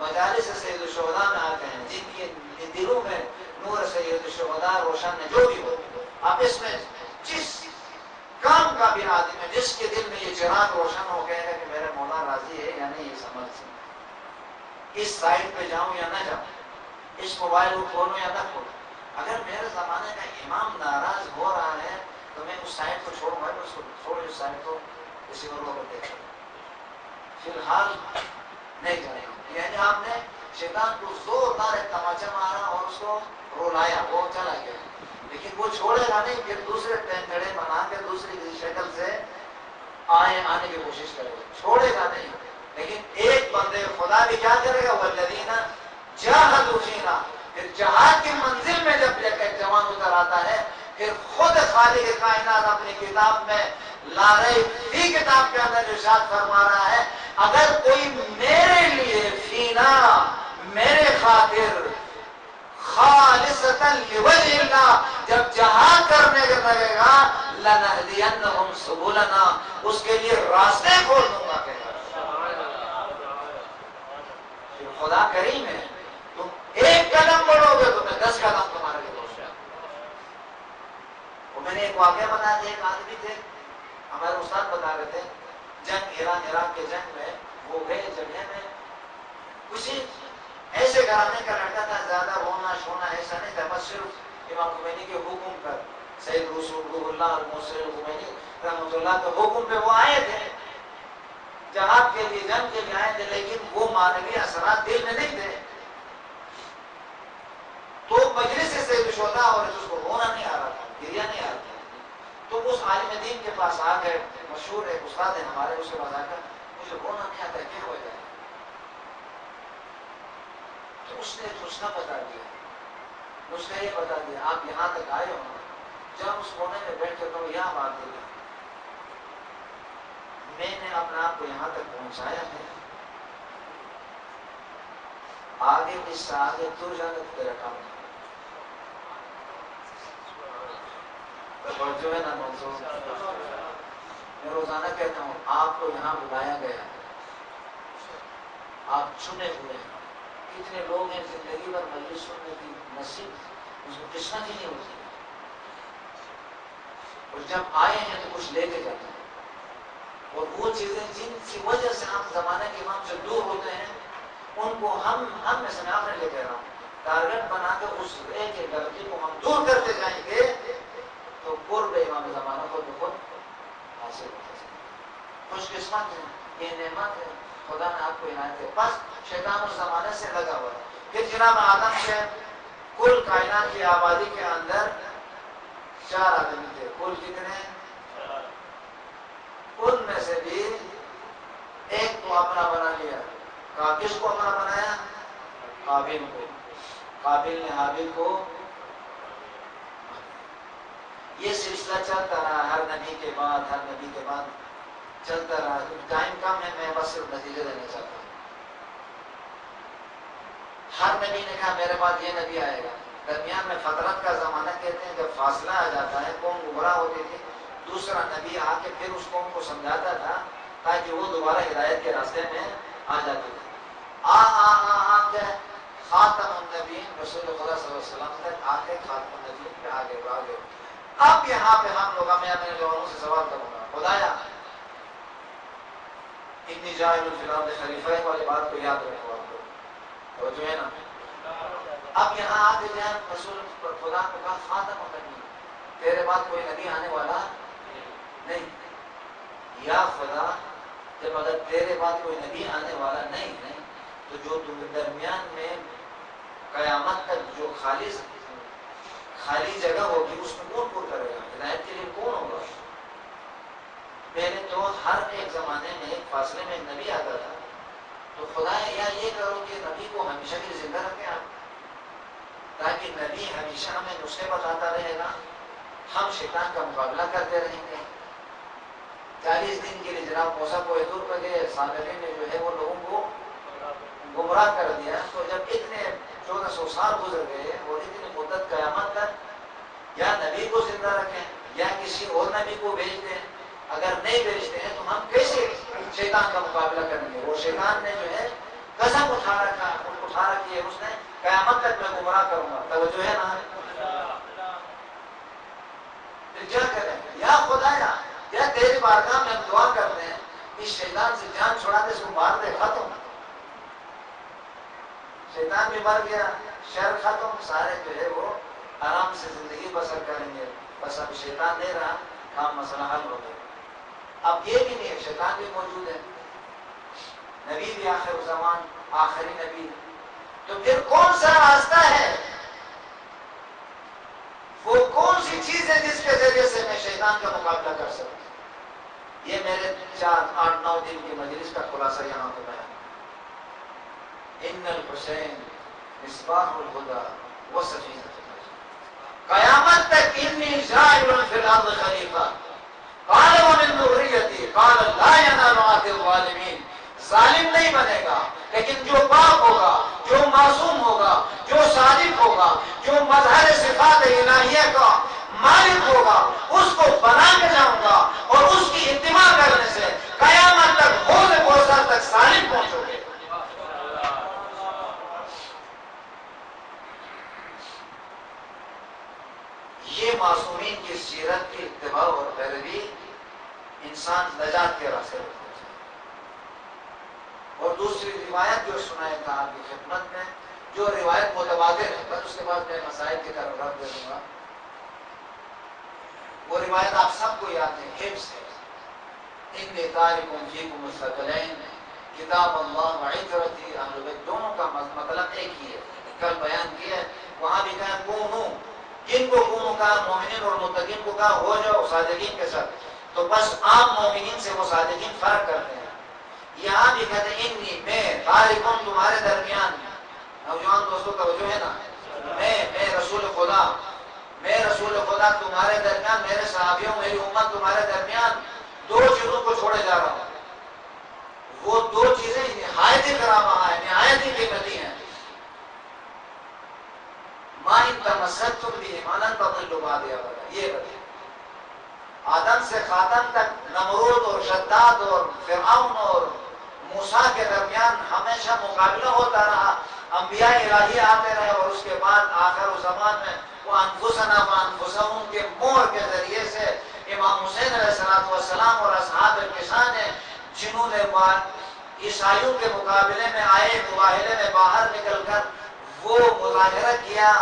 مجالس سید الشہداء میں آتے ہیں، جن کے دلوں میں نور سید الشہداء روشن ہے، جو بھی ہو، اب اس میں جس کام کا بھی آدمی ہے، جس کے دل میں یہ چراغ روشن ہو گیا ہے کہ میرا مولا راضی ہے یا نہیں، یہ سمجھ سے اس سائٹ پہ جاؤں یا نہ جاؤں، اس موبائل کو کھولوں یا نہ کھولوں، اگر میرے زمانے کا امام ناراض ہو رہا ہے تو میں اس سائٹ کو چھوڑوں گا، اس کو چھوڑ اس سائٹ کو کسی اور کو دیکھ فی الحال نہیں جانے گا۔ یعنی آپ نے شیطان کو زوردار ایک تماچا مارا اور اس کو رولایا، وہ چلا گیا، لیکن وہ چھوڑے گا نہیں، پھر دوسرے پینتڑے بنا کے دوسری شکل سے آنے کی کوشش کرے گا، چھوڑے گا نہیں۔ لیکن ایک بندے خدا بھی کیا کرے گا، والذین جاہدوا فینا، پھر جہاد کی منزل میں جب ایک جوان اتر آتا ہے، پھر خود خالق کائنات اپنی کتاب میں لا ریب فی کتاب کے اندر ارشاد فرما رہا ہے، اگر کوئی میرے لیے فینا، میرے خاطر خالصتا لوجہ اللہ جب جہاد کرنے کے لگے گا، لنہدینہم سبلنا، اس کے لیے راستے کھول دوں گا۔ خدا کریم ہے، تم ایک قدم بڑھو گے تو میں 10 قدم تمہارے لیے بڑھوں گا۔ وہ میں نے ایک واقعہ بتایا تھا، ایک آدمی تھے ہمارے استاد بتا رہے تھے، جنگ ایران عراق کے جنگ میں وہ گئے جگہ میں، کسی ایسے گھرانے کا لڑکا تھا، زیادہ رونا شونا ایسا نہیں تھا، بس صرف امام خمینی کے حکم پر، سید رسول اللہ المرسل خمینی رحمۃ اللہ کے حکم پہ وہ آئے تھے، جہاد کے لیے جنگ کے لیے آئے تھے، لیکن وہ معنوی اثرات دل میں نہیں تھے، تو مجلس سے سید الشہداء اور اس کو رونا نہیں آ رہا تھا، گریا نہیں آ رہا تھا، تو اس عالم دین کے پاس آ گئے، مشہور ایک استاد ہے ہمارے، اس کے پاس آ کر مجھے رونا نہیں آتا، کیا ہو جائے؟ تو اس نے نسخہ بتا دیا، نسخہ یہ بتا دیا، آپ یہاں تک آئے ہو، جب اس کونے میں بیٹھ کے تو یہاں بات دیکھا، میں نے اپنے آپ کو یہاں تک پہنچایا ہے، آگے اس سے آگے تو جانے تیرا کام ہے، اور جو ہے نا منصور، میں روزانہ کہتا ہوں آپ کو یہاں بلایا گیا ہے، آپ چنے ہوئے ہیں، کتنے لوگ ہیں زندگی بھر مجلس سننے کی نصیب اس کو قسمت ہی نہیں ہوتی، اور جب آئے ہیں تو کچھ لے کے جاتے ہیں، اور وہ چیزیں جن کی وجہ سے ہم زمانے کے امام سے دور ہوتے ہیں، ان کو ہم میں سے میں آپ نے لے کہہ رہا ہوں، ٹارگٹ بنا کے اس ایک غلطی کو ہم دور کرتے جائیں گے تو قرب امام زمانہ خود بخود حاصل ہوتا ہے۔ خوش قسمت ہے، یہ نعمت ہے، خدا نے آپ کو عنایت ہے، بس شیطان اس زمانے سے لگا ہوا ہے۔ پھر جناب آدم سے کل کائنات کی آبادی کے اندر 4 آدمی تھے، کل کتنے؟ ان میں سے بھی ایک کو اپنا بنا لیا، کس کو اپنا بنایا؟ قابل کو، قابل نے حابل کو، یہ سلسلہ چلتا رہا، ہر نبی کے بعد چلتا رہا، ٹائم کم ہے، میں بس صرف نتیجے دینا چاہتا ہوں۔ ہر نبی نے کہا میرے بعد یہ نبی آئے گا، درمیان میں فترت کا زمانہ کہتے ہیں، جب فاصلہ آ جاتا ہے، قوم گمراہ ہوتی تھی، دوسرا نبی آ کے پھر اس قوم کو سمجھاتا تھا تاکہ وہ دوبارہ ہدایت کے راستے میں آ جاتے تھے۔ کے خاتم النبیین رسول خدا صلی اللہ علیہ وسلم تک آ کے خاتم النبیین پہ آگے اب یہاں پہ ہم لوگ میں اپنے لوگوں سے سوال کروں گا، خدایا انی جاعل فی الارض خلیفہ والی بات کو یاد رکھو آپ لوگ، تو جو ہے نا اب یہاں آتے جائیں رسول خدا کو کہا خاتم النبی، تیرے بعد کوئی نبی آنے والا نہیں، یا خدا جب اگر تیرے بعد کوئی نبی آنے والا نہیں ہے تو جو درمیان میں قیامت تک جو خالی جگہ ہوگی اس میں کون پر کرے گا؟ ہدایت کے لیے کون ہوگا؟ پہلے تو ہر ایک زمانے میں ایک فاصلے میں ایک نبی آتا تھا، تو خدا یا یہ کرو کہ نبی کو ہمیشہ کے لیے زندہ رکھیں آپ، تاکہ نبی ہمیشہ ہمیں نسخے بتاتا رہے گا، ہم شیطان کا مقابلہ کرتے رہیں گے۔ 40 دن کے لیے جناب موسیٰ کوہ طور پہ گئے، سامرین نے جو ہے وہ لوگوں کو گمراہ کر دیا، تو جب اتنے 1400 سال گزر گئے اور اتنی مدت قیامت تک یا نبی کو زندہ رکھیں یا کسی اور نبی کو بھیج دیں، اگر نہیں بھیجتے ہیں تو ہم کیسے شیطان کا مقابلہ کریں گے؟ وہ شیطان نے جو ہے قسم اٹھا رکھی ہے، اس نے قیامت تک میں گمراہ کروں گا، توجہ ہے نا؟ پھر کیا کریں؟ یا خدایا یا تیری بارگاہ میں ہم دعا کرتے ہیں اس شیطان سے جان چھڑا دے، اس کو مار دے، ختم، شیطان بھی مر گیا، شر ختم، سارے جو ہے وہ آرام سے زندگی بسر کریں گے، بس اب شیطان نہیں رہا، کام مسئلہ حل ہو گیا۔ اب یہ بھی نہیں ہے، شیطان بھی موجود ہے، نبی بھی آخر زمان آخری نبی، تو پھر کون سا راستہ ہے؟ وہ کون سی چیز ہے جس کے ذریعے سے میں شیطان کا مقابلہ کر سکوں؟ یہ میرے 4-8-9 دن کی مجلس کا خلاصہ یہاں پہ بیان۔ ان الحسین مصباح الہدی و سفینۃ النجاۃ، قیامت تک انی جاعل فی الارض خلیفہ، قال ومن ذریتی، قال لا ینال عہد الظالمین، ظالم نہیں بنے گا، لیکن جو پاک ہوگا، جو معصوم ہوگا، جو صادق ہوگا، جو مظہر صفات الہیہ کا مالک ہوگا، اس کو بنا کے جاؤں گا، اور اس کی اتباع کرنے سے قیامت تک حوض کوثر تک ظالم پہنچو گے۔ یہ معصومین کی سیرت کی اتباع اور پیروی انسان نجات کے راستے پر پہنچے۔ اور دوسری روایت جو سنائے تھا آپ کی خدمت میں، جو روایت متواتر ہے، بس اس کے بعد میں مسائل کی طرف رد دے دوں گا، وہ روایت آپ سب کو یاد ہے، حفظ ہے، انی تارک فیکم الثقلین کتاب اللہ و عترتی اہل بیت، دونوں کا مطلب ایک ہی ہے، کل بیان کیا ہے، وہاں بھی کہا کونو، کن کو کونو کہا؟ مومنین اور متقین کو کہا ہو جاؤ صادقین کے ساتھ، تو بس عام مومنین سے وہ صادقین فرق کرتے ہیں۔ یہاں بھی کہتے ہیں انی، میں، تارکون، تمہارے درمیان، نوجوان دوستوں توجہ ہے نا، میں رسول خدا، میں رسول خدا تمہارے درمیان، میرے صحابیوں، میری امت تمہارے درمیان 2 چیزوں کو چھوڑے جا رہا ہوں، وہ 2 چیزیں نہایت ہی کرامہ ہیں، نہایت ہی قیمتی ہیں، ما ان تمسکتم بہما لن تضلوا بعدی ابدا، یہ بتائیں آدم سے خاتم تک نمرود اور شداد اور فرعون اور موسیٰ کے درمیان ہمیشہ مقابلہ ہوتا رہا، انبیاء الہی آتے رہے، اور اس کے بعد آخر زمان میں وہ انفسنا و انفسہم کے مہر کے ذریعے سے امام حسین علیہ السلام اور اصحاب الکشان نے، جنہوں نے عیسائیوں کے مقابلے میں آئے، مباہلے میں باہر نکل کر وہ مظاہرہ کیا،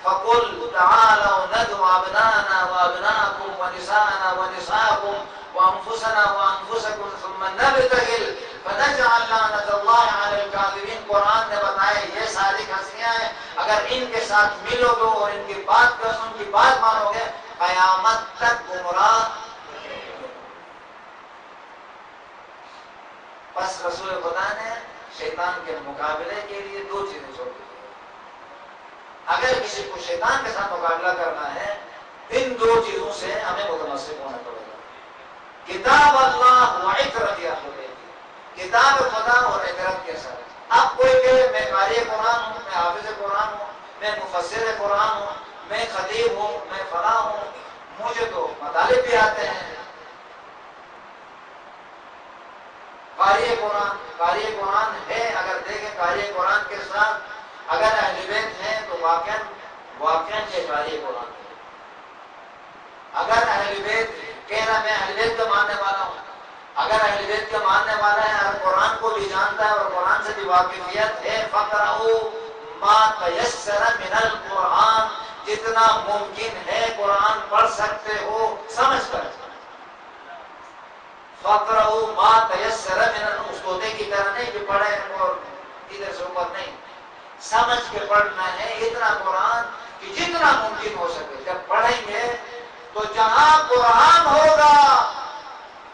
فَقُلْ تَعَالَوْا نَدْعُ أَبْنَاءَنَا وَأَبْنَاءَكُمْ وَنِسَاءَنَا وَنِسَاءَكُمْ وَأَنفُسَنَا وَأَنفُسَكُمْ ثُمَّ نَبْتَهِلْ فَنَجْعَلْ لَعْنَتَ اللَّهِ عَلَى الْكَاذِبِينَ۔ قرآن نے بتایا یہ ساری ہستیاں ہیں، اگر ان کے ساتھ ملو گے اور ان کی بات مانو گے، قیامت تک گمراہ۔ بس رسول خدا نے شیطان کے مقابلے کے لیے 2 چیزیں چھوڑ دی۔ اگر کسی کو شیطان کے ساتھ مقابلہ کرنا ہے، ان 2 چیزوں سے ہمیں متمسک ہونا پڑے گا، کتاب اللہ و عترت اہل بیت، کتاب خدا اور عترت کے ساتھ۔ اب کوئی کہ میں قاری قرآن ہوں، میں حافظ قرآن ہوں، میں مفسر قرآن ہوں، میں خطیب ہوں، میں فلاں ہوں، مجھے تو مطالب بھی آتے ہیں، قاری قرآن ہے، اگر دیکھیں قاری قرآن کے ساتھ اگر اہل بیت ہیں تو واقعاً یہ قاری قرآن ہے۔ اگر اہل بیت کہنا میں اہل بیت کا ماننے والا ہوں، اگر اہل بیت کا ماننے والا ہے اور قرآن کو بھی جانتا ہے اور قرآن سے بھی واقفیت ہے، فَقْرَؤُوا مَا تَيَسَّرَ مِنَ الْقُرْآنِ، جتنا ممکن ہے قرآن پڑھ سکتے ہو سمجھ کر۔ فَقْرَؤُوا مَا تَيَسَّرَ مِنَ، اس طوطے کی طرح نہیں کہ پڑھیں اور ادھر سے اوپر نہیں، سمجھ کے پڑھنا ہے اتنا قرآن کہ جتنا ممکن ہو سکے۔ جب پڑھیں گے تو جہاں قرآن ہوگا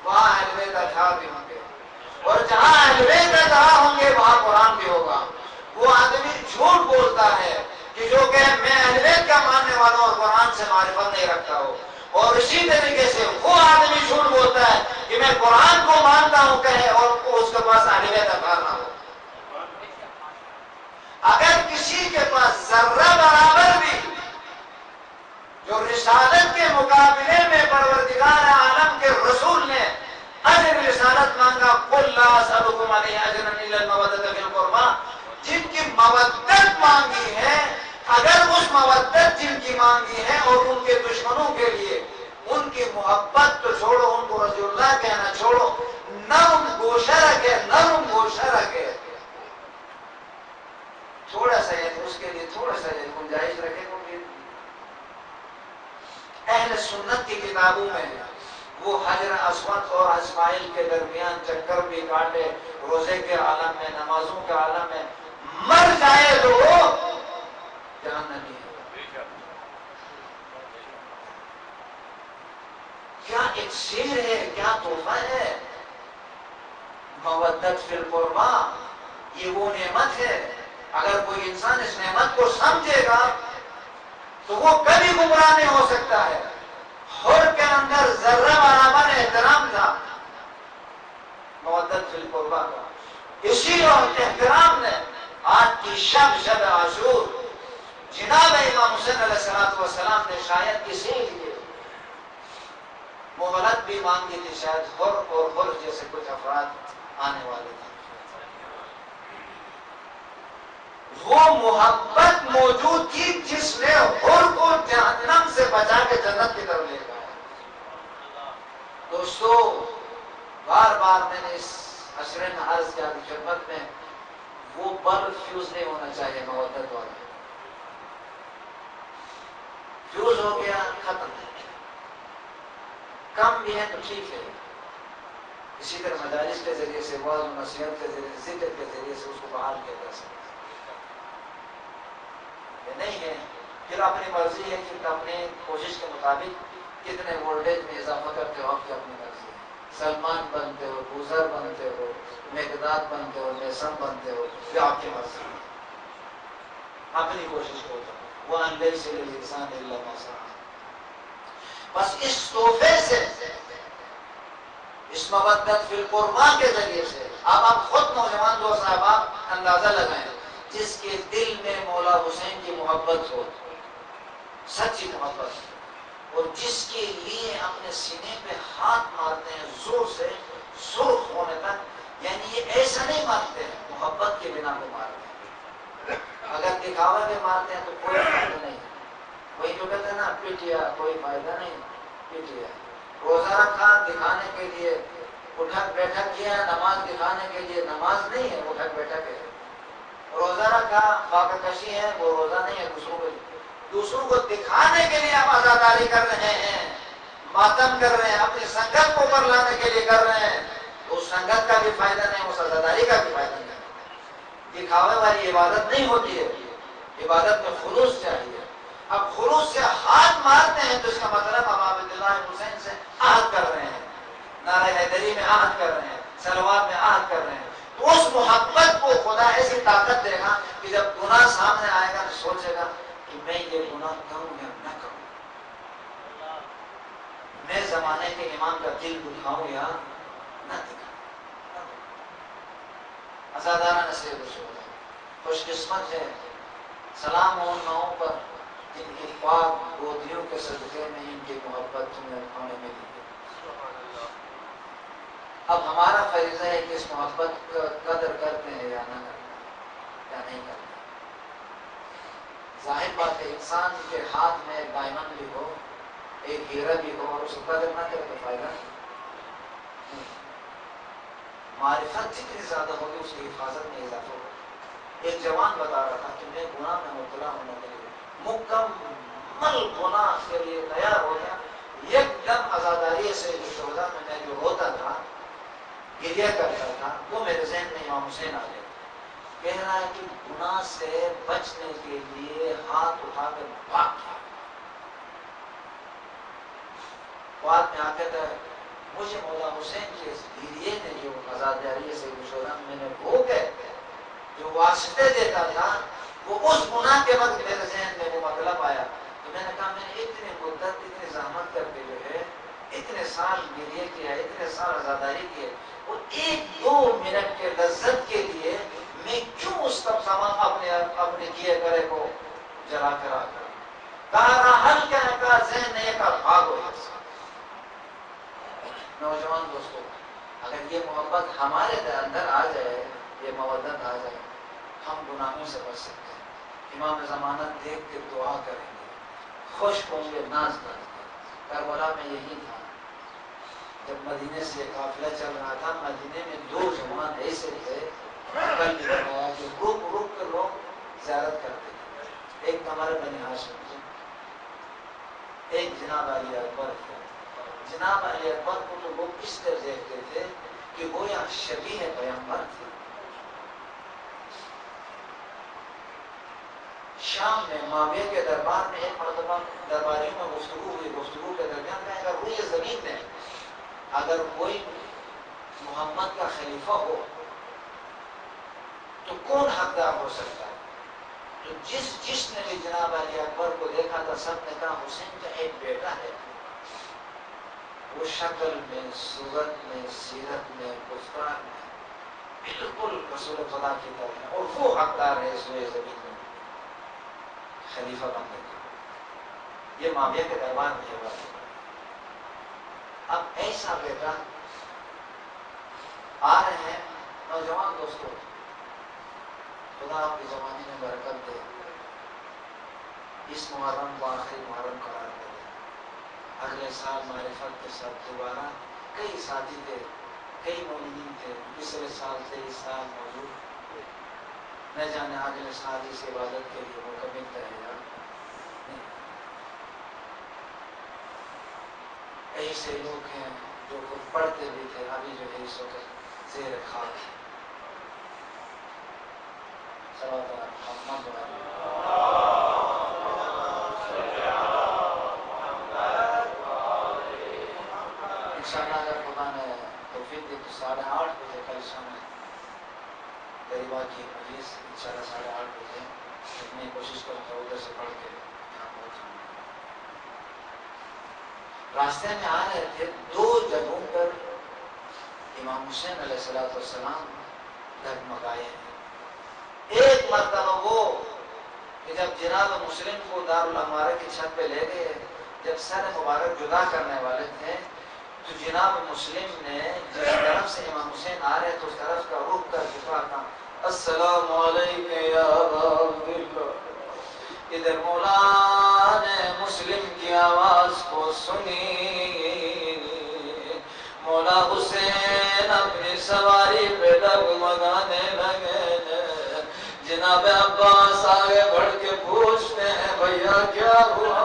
وہاں اہل بیت اطہار بھی ہوں گے، اور جہاں اہل بیت اطہار ہوں گے وہاں قرآن بھی ہوگا۔ وہ آدمی جھوٹ بولتا ہے کہ جو کہ میں اہل بیت کا ماننے والا ہوں اور قرآن سے معرفت نہیں رکھتا ہوں، اور اسی طریقے سے وہ آدمی جھوٹ بولتا ہے کہ میں قرآن کو مانتا ہوں کہے اور اس کے پاس اہل بیت اطہار نہ ہو۔ اگر کسی کے پاس ذرہ برابر بھی جو رسالت کے مقابلے میں پروردگار عالم کے رسول نے اجر رسالت مانگا، قُلْ لَا أَسْأَلُكُمْ عَلَيْهِ أَجْرًا إِلَّا الْمَوَدَّةَ فِي الْقُرْبَىٰ، جن کی مودت مانگی ہے، اگر اس مودت جن کی مانگی ہے اور ان کے دشمنوں کے لیے ان کی محبت تو چھوڑو، ان کو رضی اللہ کہنا چھوڑو، نرم گوشہ رکھے، نرم گوشہ رکھے، تھوڑا سا اس کے لیے تھوڑا سا گنجائش رکھے تو اہل سنت کی کتابوں میں وہ حجر اسود اور اسماعیل کے درمیان چکر بھی کاٹے، روزے کے عالم میں، نمازوں کے عالم میں مر جائے تو وہ جہنمی ہے۔ کیا ایک شیر ہے، کیا تحفہ ہے مودت فی القربا، یہ وہ نعمت ہے۔ اگر کوئی انسان اس نعمت کو سمجھے گا تو وہ کبھی گمراہ نہیں ہو سکتا ہے۔ حر کے اندر ذرہ برابر احترام تھا مودت فی القربا کا، اسی اور احترام نے آج کی شب عاشور جناب امام حسین علیہ السلام نے شاید کسی لیے مہلت بھی مانگی تھی، شاید حر اور حر جیسے کچھ افراد آنے والے تھے۔ وہ محبت موجود تھی جس نے حر کو جہنم سے بچا کے جنت کی طرف لے گیا۔ دوستو، بار بار میں نے اس عشرے میں عرض کیا کہ خدمت میں وہ بلب فیوز نہیں ہونا چاہیے مودت والا، فیوز ہو گیا ختم، کم بھی ہے تو ٹھیک ہے، اسی طرح مدارس کے ذریعے سے، واعظ و نصیحت کے ذریعے سے، ذکر کے ذریعے سے اس کو بحال کیا جا سکتا ہے۔ نہیں ہے پھر اپنی مرضی ہے کہ اپنے کوشش کے مطابق کتنے وولٹیج میں اضافہ کرتے ہو، آپ کی اپنی مرضی ہے۔ سلمان بنتے ہو، بوزر بنتے ہو، مقداد بنتے ہو، میسم بنتے ہو، یہ آپ کی مرضی ہے، اپنی کوشش کو وَأَن لَيْسَ لِلْإِنسَانِ إِلَّا مَا سَعَىٰ۔ بس اس تحفے سے، اس مودت فی القربا کے ذریعے سے اب آپ خود نوجوان دوست احباب اندازہ لگائیں، جس کے دل میں مولا حسین کی محبت ہو، سچی محبت، اور جس کے لیے اپنے سینے پہ ہاتھ مارتے ہیں زور سے سرخ ہونے تک، یعنی یہ ایسا نہیں مارتے ہیں، محبت کے بنا پہ مارتے ہیں۔ اگر دکھاوا کے مارتے ہیں تو کوئی فائدہ نہیں، وہی جو کہتے ہیں نا پیٹیا کوئی فائدہ نہیں، پیٹیا روزہ رکھا دکھانے کے لیے، اٹھک بیٹھک کیا نماز دکھانے کے لیے، نماز نہیں ہے اٹھک بیٹھک ہے، روزہ رکھا فاقہ کشی ہے، وہ روزہ نہیں ہے، دوسروں کو دکھانے کے لیے آپ عزاداری کر رہے ہیں، ماتم کر رہے ہیں، اپنی سنگت کو اوپر لانے کے لیے کر رہے ہیں، تو اس سنگت کا بھی فائدہ نہیں، اس عزاداری کا بھی فائدہ نہیں۔ دکھاوے والی عبادت نہیں ہوتی ہے، عبادت میں خلوص چاہیے۔ اب خلوص سے ہاتھ مارتے ہیں تو اس کا مطلب اب آپ عبداللہ حسین سے عہد کر رہے ہیں، نعرہ حیدری میں عہد کر رہے ہیں، صلوات میں عہد کر رہے ہیں، تو اس محبت کو خدا ایسی طاقت دے گا کہ جب گناہ سامنے آئے گا تو سوچے گا کہ میں یہ گناہ کروں یا نہ کروں، میں زمانے کے امام کا دل دکھاؤں یا نہ دکھاؤں۔ عزادارہ نصیحت و شکر، خوش قسمت ہے، سلام ان ناؤں پر جن کی پاک گودیوں کے صدقے میں ان کی محبت تمہیں ہمیں ملی۔ اب ہمارا فریضہ ہے کہ اس محبت کا قدر کرتے ہیں یا نہ کرتے ہیں، یا نہیں کرتے۔ ظاہر بات ہے انسان کے ہاتھ میں ڈائمنڈ بھی ہو ایک ہیرا بھی ہو اور اس کو قدر نہ کرے تو فائدہ نہیں. معرفت جتنی زیادہ ہوگی اس کی حفاظت میں اضافہ ہوگا. ایک جوان بتا رہا تھا کہ میں گناہ میں مبتلا ہونے کے لیے مکمل گناہ کے لیے تیار ہو گیا. ایک دم عزاداری سے شہدا میں جو ہوتا تھا گریہ کرتا تھا وہ میرے ذہن میں امام حسین آ گئے. کہہ رہا ہے کہ گناہ سے بچنے کے لیے ہاتھ اٹھا کر بھاگ گیا. بعد میں آ کہتا ہے مجھے مولا حسین کے اس گریے نے جو عزاداری سے شہدا میں نے وہ کہ جو واسطے دیتا تھا وہ اس گناہ کے وقت میرے ذہن میں وہ مطلب آیا. تو میں نے کہا میں نے اتنی مدت اتنی زحمت کر کے جو ہے اتنے سال گریہ کیا اتنے سال عزاداری کیے وہ ایک دو منٹ کے لذت کے لیے میں کیوں اس کا سامان اپنے کیے کرے کو جلا کر آ کر کہا حل کہنے کا ذہن نہیں کا بھاگ ہو. نوجوان دوستو اگر یہ محبت ہمارے اندر آ جائے یہ مودت آ جائے ہم گناہوں سے بچ سکتے ہیں. امام ضمانت دیکھ کے دعا کریں گے خوش ہوں گے ناز کریں گے. کربلا میں یہی تھا جب مدینے سے قافلہ چل رہا تھا مدینے میں دو جوان ایسے تھے کل بھی بتایا کہ رک رک کر لوگ زیارت کرتے تھے. ایک ہمارے بنی ہاشم تھے ایک جناب علی اکبر تھے. جناب علی اکبر کو تو لوگ اس طرح دیکھتے تھے کہ گویا شبیہ پیغمبر تھے. شام میں معاویہ کے دربار میں ایک مرتبہ درباریوں میں گفتگو ہوئی. گفتگو کے درمیان میں اگر روئے زمین میں اگر کوئی محمد کا خلیفہ ہو تو کون حقدار ہو سکتا ہے؟ تو جس نے بھی جناب علی اکبر کو دیکھا تھا سب نے کہا حسین کا ایک بیٹا ہے. وہ شکل میں صورت میں سیرت میں گفتار میں بالکل رسول خدا کی طرح ہے اور وہ حقدار ہے اس روئے زمین میں خلیفہ بننے کے. یہ معاویہ کے دربار میں یہ بات ہے. اب ایسا بیٹا آ رہے ہیں نوجوان دوستوں خدا آپ کے زمانے میں برکت دے. اس محرم کو آخری محرم قرار دے. اگلے سال معرفت کے ساتھ دوبارہ کئی ساتھی تھے کئی مومنین تھے پچھلے سال 23 سال موجود نہ جانے اگلے سال اس عبادت کے لیے موقع ملتا ہے یا نہیں. ایسے لوگ ہیں جو خود پڑھتے بھی تھے ابھی جو ہے اس وقت زیر خاک ہے. انشاءاللہ اگر خدا نے توفیق دی تو 8:30 بجے کل شام غریبا کی مجلس انشاءاللہ 8:30 بجے میں کوشش کروں گا ادھر سے پڑھ کے یہاں پہنچوں. راستے میں آ رہے تھے دو جگہوں پر امام حسین علیہ السلام ڈگمگائے ہیں. ایک مرتبہ وہ کہ جب جناب مسلم کو دارالعمارہ کی چھت پہ لے گئے جب سر مبارک جدا کرنے والے تھے تو جناب مسلم نے جس طرف سے امام حسین آ رہے تو اس طرف کا رخ کر جھکا تھا السلام علیکم یا ابا عبداللہ. ادھر مولا نے مسلم کی آواز کو سنی. مولا حسین اپنی سواری پہ ڈگمگانے لگے. جناب عباس آگے بڑھ کے پوچھتے ہیں بھیا کیا ہوا؟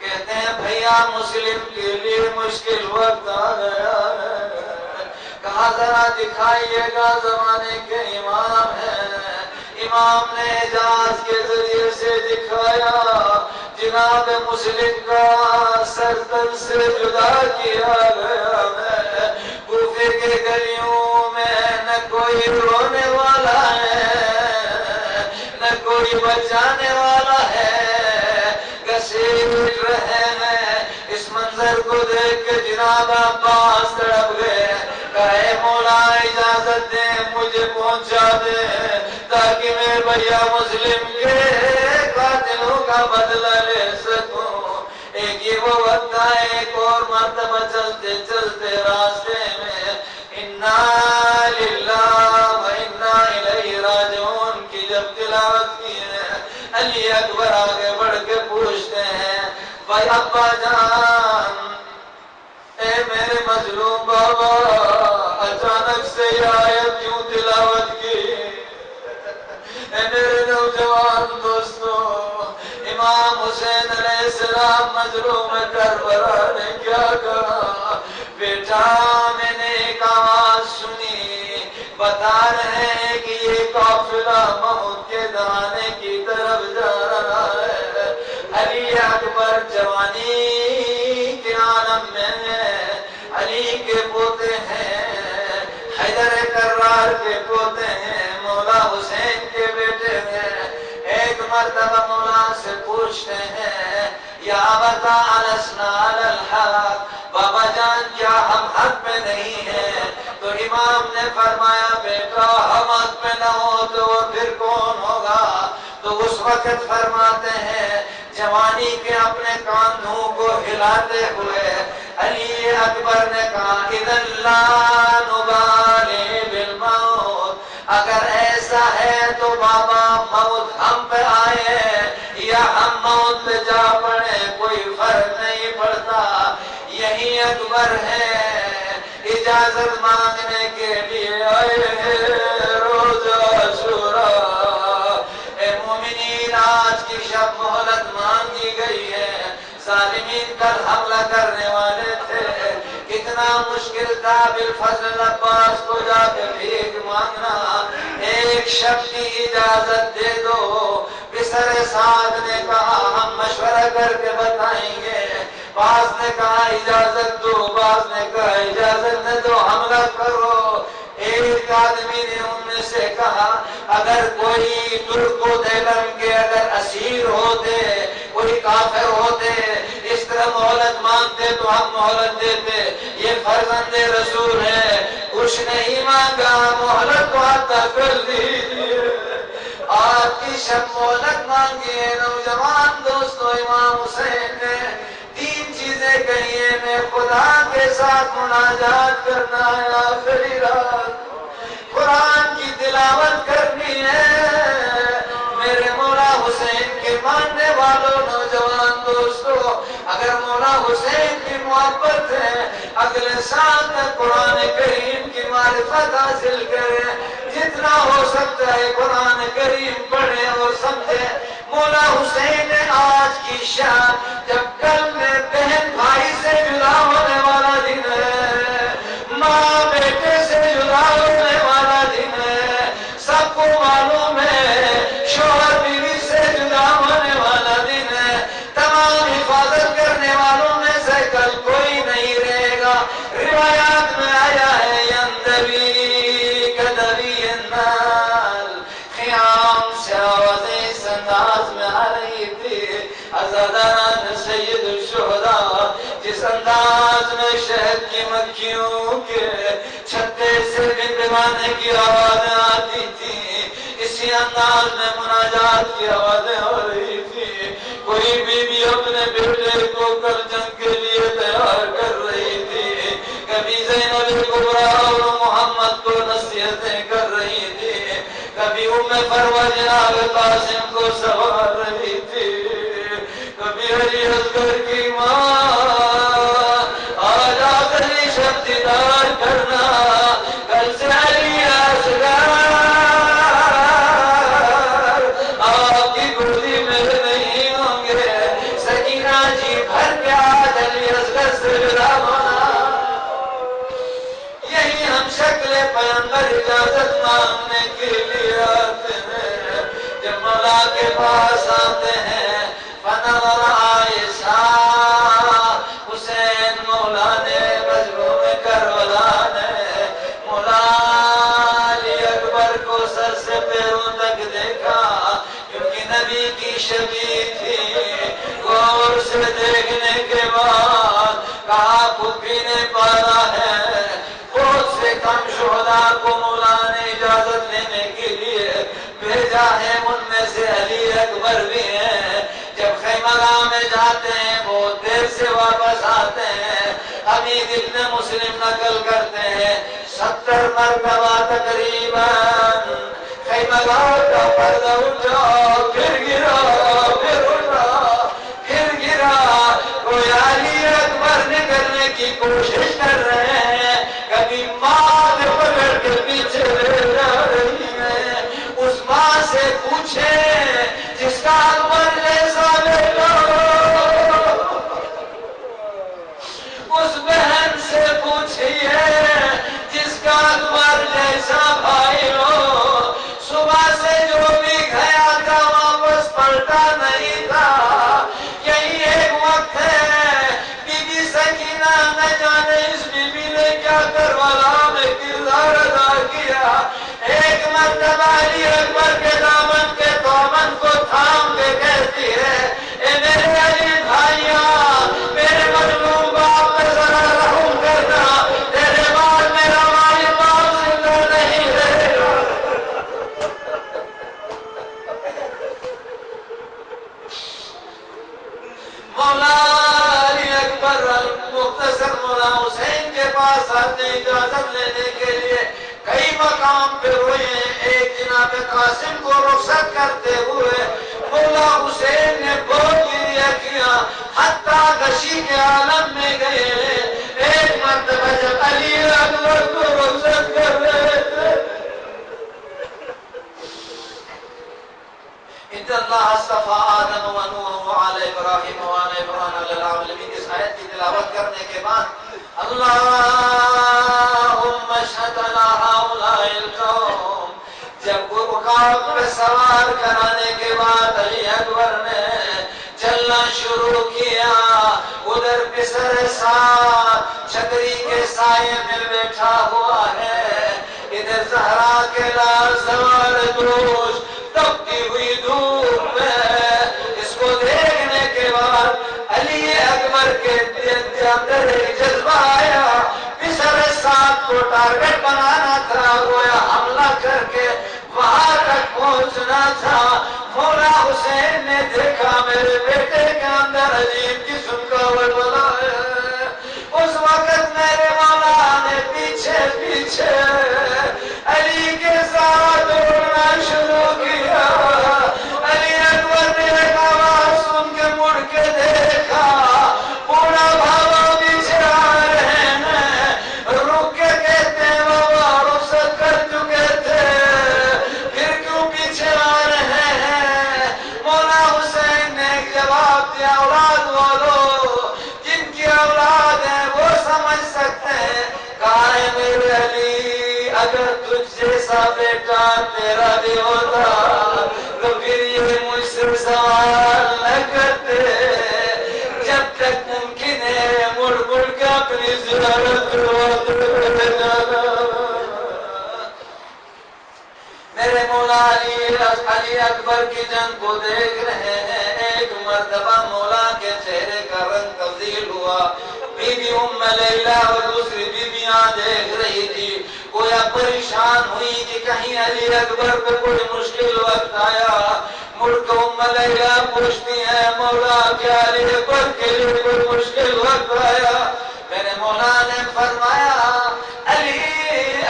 کہتے ہیں بھیا مسلم کے لیے مشکل وقت آ گیا ہے. کہا ذرا دکھائیے گا زمانے کے امام ہیں. امام نے اعجاز کے ذریعے سے دکھایا جناب مسلم کا سر تن سے جدا کیا گیا ہے. کوفے کے گلیوں میں نہ کوئی رونے والا ہے نہ کوئی بچانے والا ہے. گھسیٹ رہے ہیں. اس منظر کو دیکھ کے جناب عباس تڑپ گئے. کہے مولا اجازت دے مجھے پہنچا دے تاکہ میں بھیا مسلم کے قاتلوں کا بدلہ لے سکوں. ایک یہ وہ وقت تھا ایک اور مرتبہ چلتے چلتے راستے میں انا للہ و انا الیہ راجعون کی جب تلاوت کی ہے علی اکبر آگے بڑھ کے پوچھتے ہیں بھائی ابا جان، اے میرے مظلوم بابا، اچانک سے یہ آیت کیوں تلاوت کی؟ اے میرے نوجوان دوستو، امام حسین علیہ السلام مظلوم کربلا نے کیا کہا؟ بیٹا میں نے ایک آواز سنی، بتا رہے ہیں کہ یہ قافلہ موت کے دانے کی طرف جا رہا ہے۔ علی اکبر جوانی کے عالم میں ہے، علی کے پوتے ہیں، حیدر کرار کے پوتے ہیں، مولا حسین کے بیٹے ہیں۔ ایک مرتبہ مولا سے پوچھتے ہیں، یا ابتا السنا علی الحق، بابا جان کیا ہم حق پہ نہیں ہیں؟ تو امام نے فرمایا بیٹا ہم حق پہ نہ ہو تو وہ پھر کون ہوگا؟ تو اس وقت فرماتے ہیں جوانی کے اپنے کاندھوں کو ہلاتے ہوئے علی اکبر نے کہا اذن لا نبالی بالموت، اگر ایسا ہے تو بابا موت ہم پہ آئے یا ہم موت پہ جا پڑے کوئی فرق نہیں پڑتا۔ یہی اکبر ہے اجازت مانگنے کے لیے آئے ہیں روز عاشورا۔ اے مومنین آج کی شب مہلت مانگی گئی ہے، ظالمین کل حملہ کرنے والے تھے، کتنا مشکل تھا بالفضل عباس کو جا کے بھیک مانگنا، ایک شب کی اجازت دے دو۔ بسر سعد نے کہا ہم مشورہ کر کے بتائیں گے، بعض نے کہا اجازت دو، بعض نے کہا اجازت نہ دو حملہ کرو۔ ایک آدمی نے ان میں سے کہا اگر کوئی ترک و دیلم کے اگر اسیر ہوتے، کوئی کافر ہوتے، اس طرح مہلت مانگتے تو ہم مہلت دیتے، یہ فرزند رسول ہے، کچھ نہیں مانگا مہلت تو عطا کر دیجیے۔ آج کی شب مہلت مانگی ہے نوجوان دوستو، امام حسین نے تین چیزیں کہی ہیں، میں خدا کے ساتھ مناجات کرنا ہے آخری رات، قرآن کی تلاوت کرنی ہے، میرے مولا حسین کے ماننے والوں نوجوان دوستو، اگر مولا حسین کی محبت ہے اگلے سال تک قرآن کریم کی معرفت حاصل کریں، جتنا ہو سکتا ہے قرآن کریم پڑھیں اور سمجھیں۔ مولا حسین نے آج کی شب جب کل میں بہن بھائی سے جدا ہونے والا دن ہے، ماں بیٹے سے جدا ہونے والا دن ہے، سب کو معلوم ہے شوہر بیوی سے جدا ہونے والا دن ہے، تمام حفاظت کرنے والوں میں سے کل کوئی نہیں رہے گا۔ روایات میں آیا ہے یندوی کدوی النال، خیام سے آوازیں اس انداز میں آ رہی تھی، عزادان سید الشہداء، جس انداز میں شہد کی مکھیوں کے چھتے سے بندوانے کی آوازیں آتی تھی، اسی انداز میں مناجات کی آوازیں ہو رہی تھی۔ کوئی بیوی اپنے بیٹے کو کل جنگ کے لیے تیار کر رہی تھی، کبھی زینب کبریٰ اور محمد کو نصیحتیں کر رہی تھی، کبھی فروہ جناب قاسم کو سوار رہی تھی، کبھی علی اصغر کی ماں آج آخری شب دیدار کرنا، کل سے علی اصغر آپ کی گودی میں نہیں ہوں گے، سکینہ جی بھر کے آج علی اصغر سے جدا ہونا۔ یہی ہم شکل پیغمبر اجازت مانگنے کے لیے آتے ہیں، جب مولا کے پاس آتے ہیں فنظر عائشہ، حسین مولا نے مظلوم کربلا نے مولا علی اکبر کو سر سے پیروں تک دیکھا، کیونکہ نبی کی شبیہ تھی، غور سے دیکھنے کے بعد کہا پھپھی نے پالا ہے، بہت سے کم شہداء کو مولا نے اجازت لینے کے لیے بھیجا ہے، ان میں سے علی اکبر بھی ہیں، جب خیمہ گاہ میں جاتے ہیں بہت دیر سے واپس آتے ہیں، حمید ابن مسلم نقل کرتے ہیں 70 مرتبہ تقریباً خیمہ گاہ کا پردہ اٹھا، پھر گرا، پھر اٹھا، پھر گرا، کوشش کر رہے ہیں، کبھی ماں نے پکڑ کے پیچھے لے جا رہی ہے. اس ماں سے پوچھے جس کا اکبر جیسا بیٹا ہو، اس بہن سے پوچھئے جس کا اکبر جیسا بھائی ہو. صبح سے جو بھی گیا تھا واپس پلٹا نہیں تھا. یہی ایک وقت ہے بی بی سکینہ نہ جانے اس بی بی نے کیا کربلا میں کردار ادا کیا. ایک مرتبہ علی اکبر کے دامن کے تومن کو تھام کے کہتی ہے، اے میرے علی بھائیاں، میرے مظلوم باپ پہ ذرا رحم کرنا، تیرے بعد میرا والد باپ زندہ نہیں رہے گا. مولا علی اکبر مختصر مولا حسین کے پاس آتے اجازت لینے کے لیے کئی مقام پہ ہوئے ہیں. ایک جناب قاسم کو رخصت کرتے ہوئے مولا حسین نے بہت گریہ کیا، حتیٰ غشی کے عالم میں گئے. ایک مرتبہ جب علی اکبر کو رخصت کر رہے تھے، ان اللہ اصطفیٰ آدم و نوح وعلی ابراہیم وعلی ابراہیم علی العالمین اس آیت کی تلاوت کرنے کے بعد اللہم اشہد علی ہؤلاء القوم، جب رکاب پہ سوار کرانے کے بعد علی اکبر نے چلنا شروع کیا. ادھر پسر ساتھ چھتری کے سائے میں بیٹھا ہوا ہے، ادھر زہرا کے لال سوار دوش تپتی ہوئی دھوپ میں. اس کو دیکھنے کے بعد علی اکبر کے اندر ایک جذبہ آیا، پسر ساتھ کو ٹارگٹ بنانا تھا، گویا حملہ کر کے وہاں تک پہنچنا تھا. مولا حسین نے دیکھا میرے بیٹے کے اندر عجیب قسم کا ولولہ ہے. اس وقت میرے مولا نے پیچھے پیچھے علی کے ساتھ دوڑنا شروع کیا. علی اکبر نے ایک آواز سن کے مڑ کے دیکھا، پورا بابا پیچھے آ رہے ہیں. رک کے کہتے ہیں بابا رخصت کر چکے تھے، پھر کیوں پیچھے آ رہے ہیں؟ مولا حسین نے ایک جواب دیا، اولاد والو، جن کی اولاد ہے وہ سمجھ سکتے ہیں. کہا ہے میرے علی، اگر تجھ جیسا بیٹا تیرا بھی ہوتا تو پھر یہ مجھ سے سوال نہ کرتے. جب تک ممکن ہے مڑ مڑ کے اپنی زیارت کرواتے جانا. میرے مولا علی اکبر کی جنگ کو دیکھ رہے ہیں. ایک مرتبہ مولا کے چہرے کا رنگ تبدیل ہوا. بی بی ام لیلہ اور دوسری بیویاں دیکھ رہی تھی، گویا پریشان ہوئی کہ کہیں علی اکبر پہ کوئی مشکل وقت آیا. مڑ کے ام لیلہ پوچھتی ہیں، مولا کیا علی اکبر کے لیے کوئی مشکل وقت آیا؟ میرے مولا نے فرمایا، علی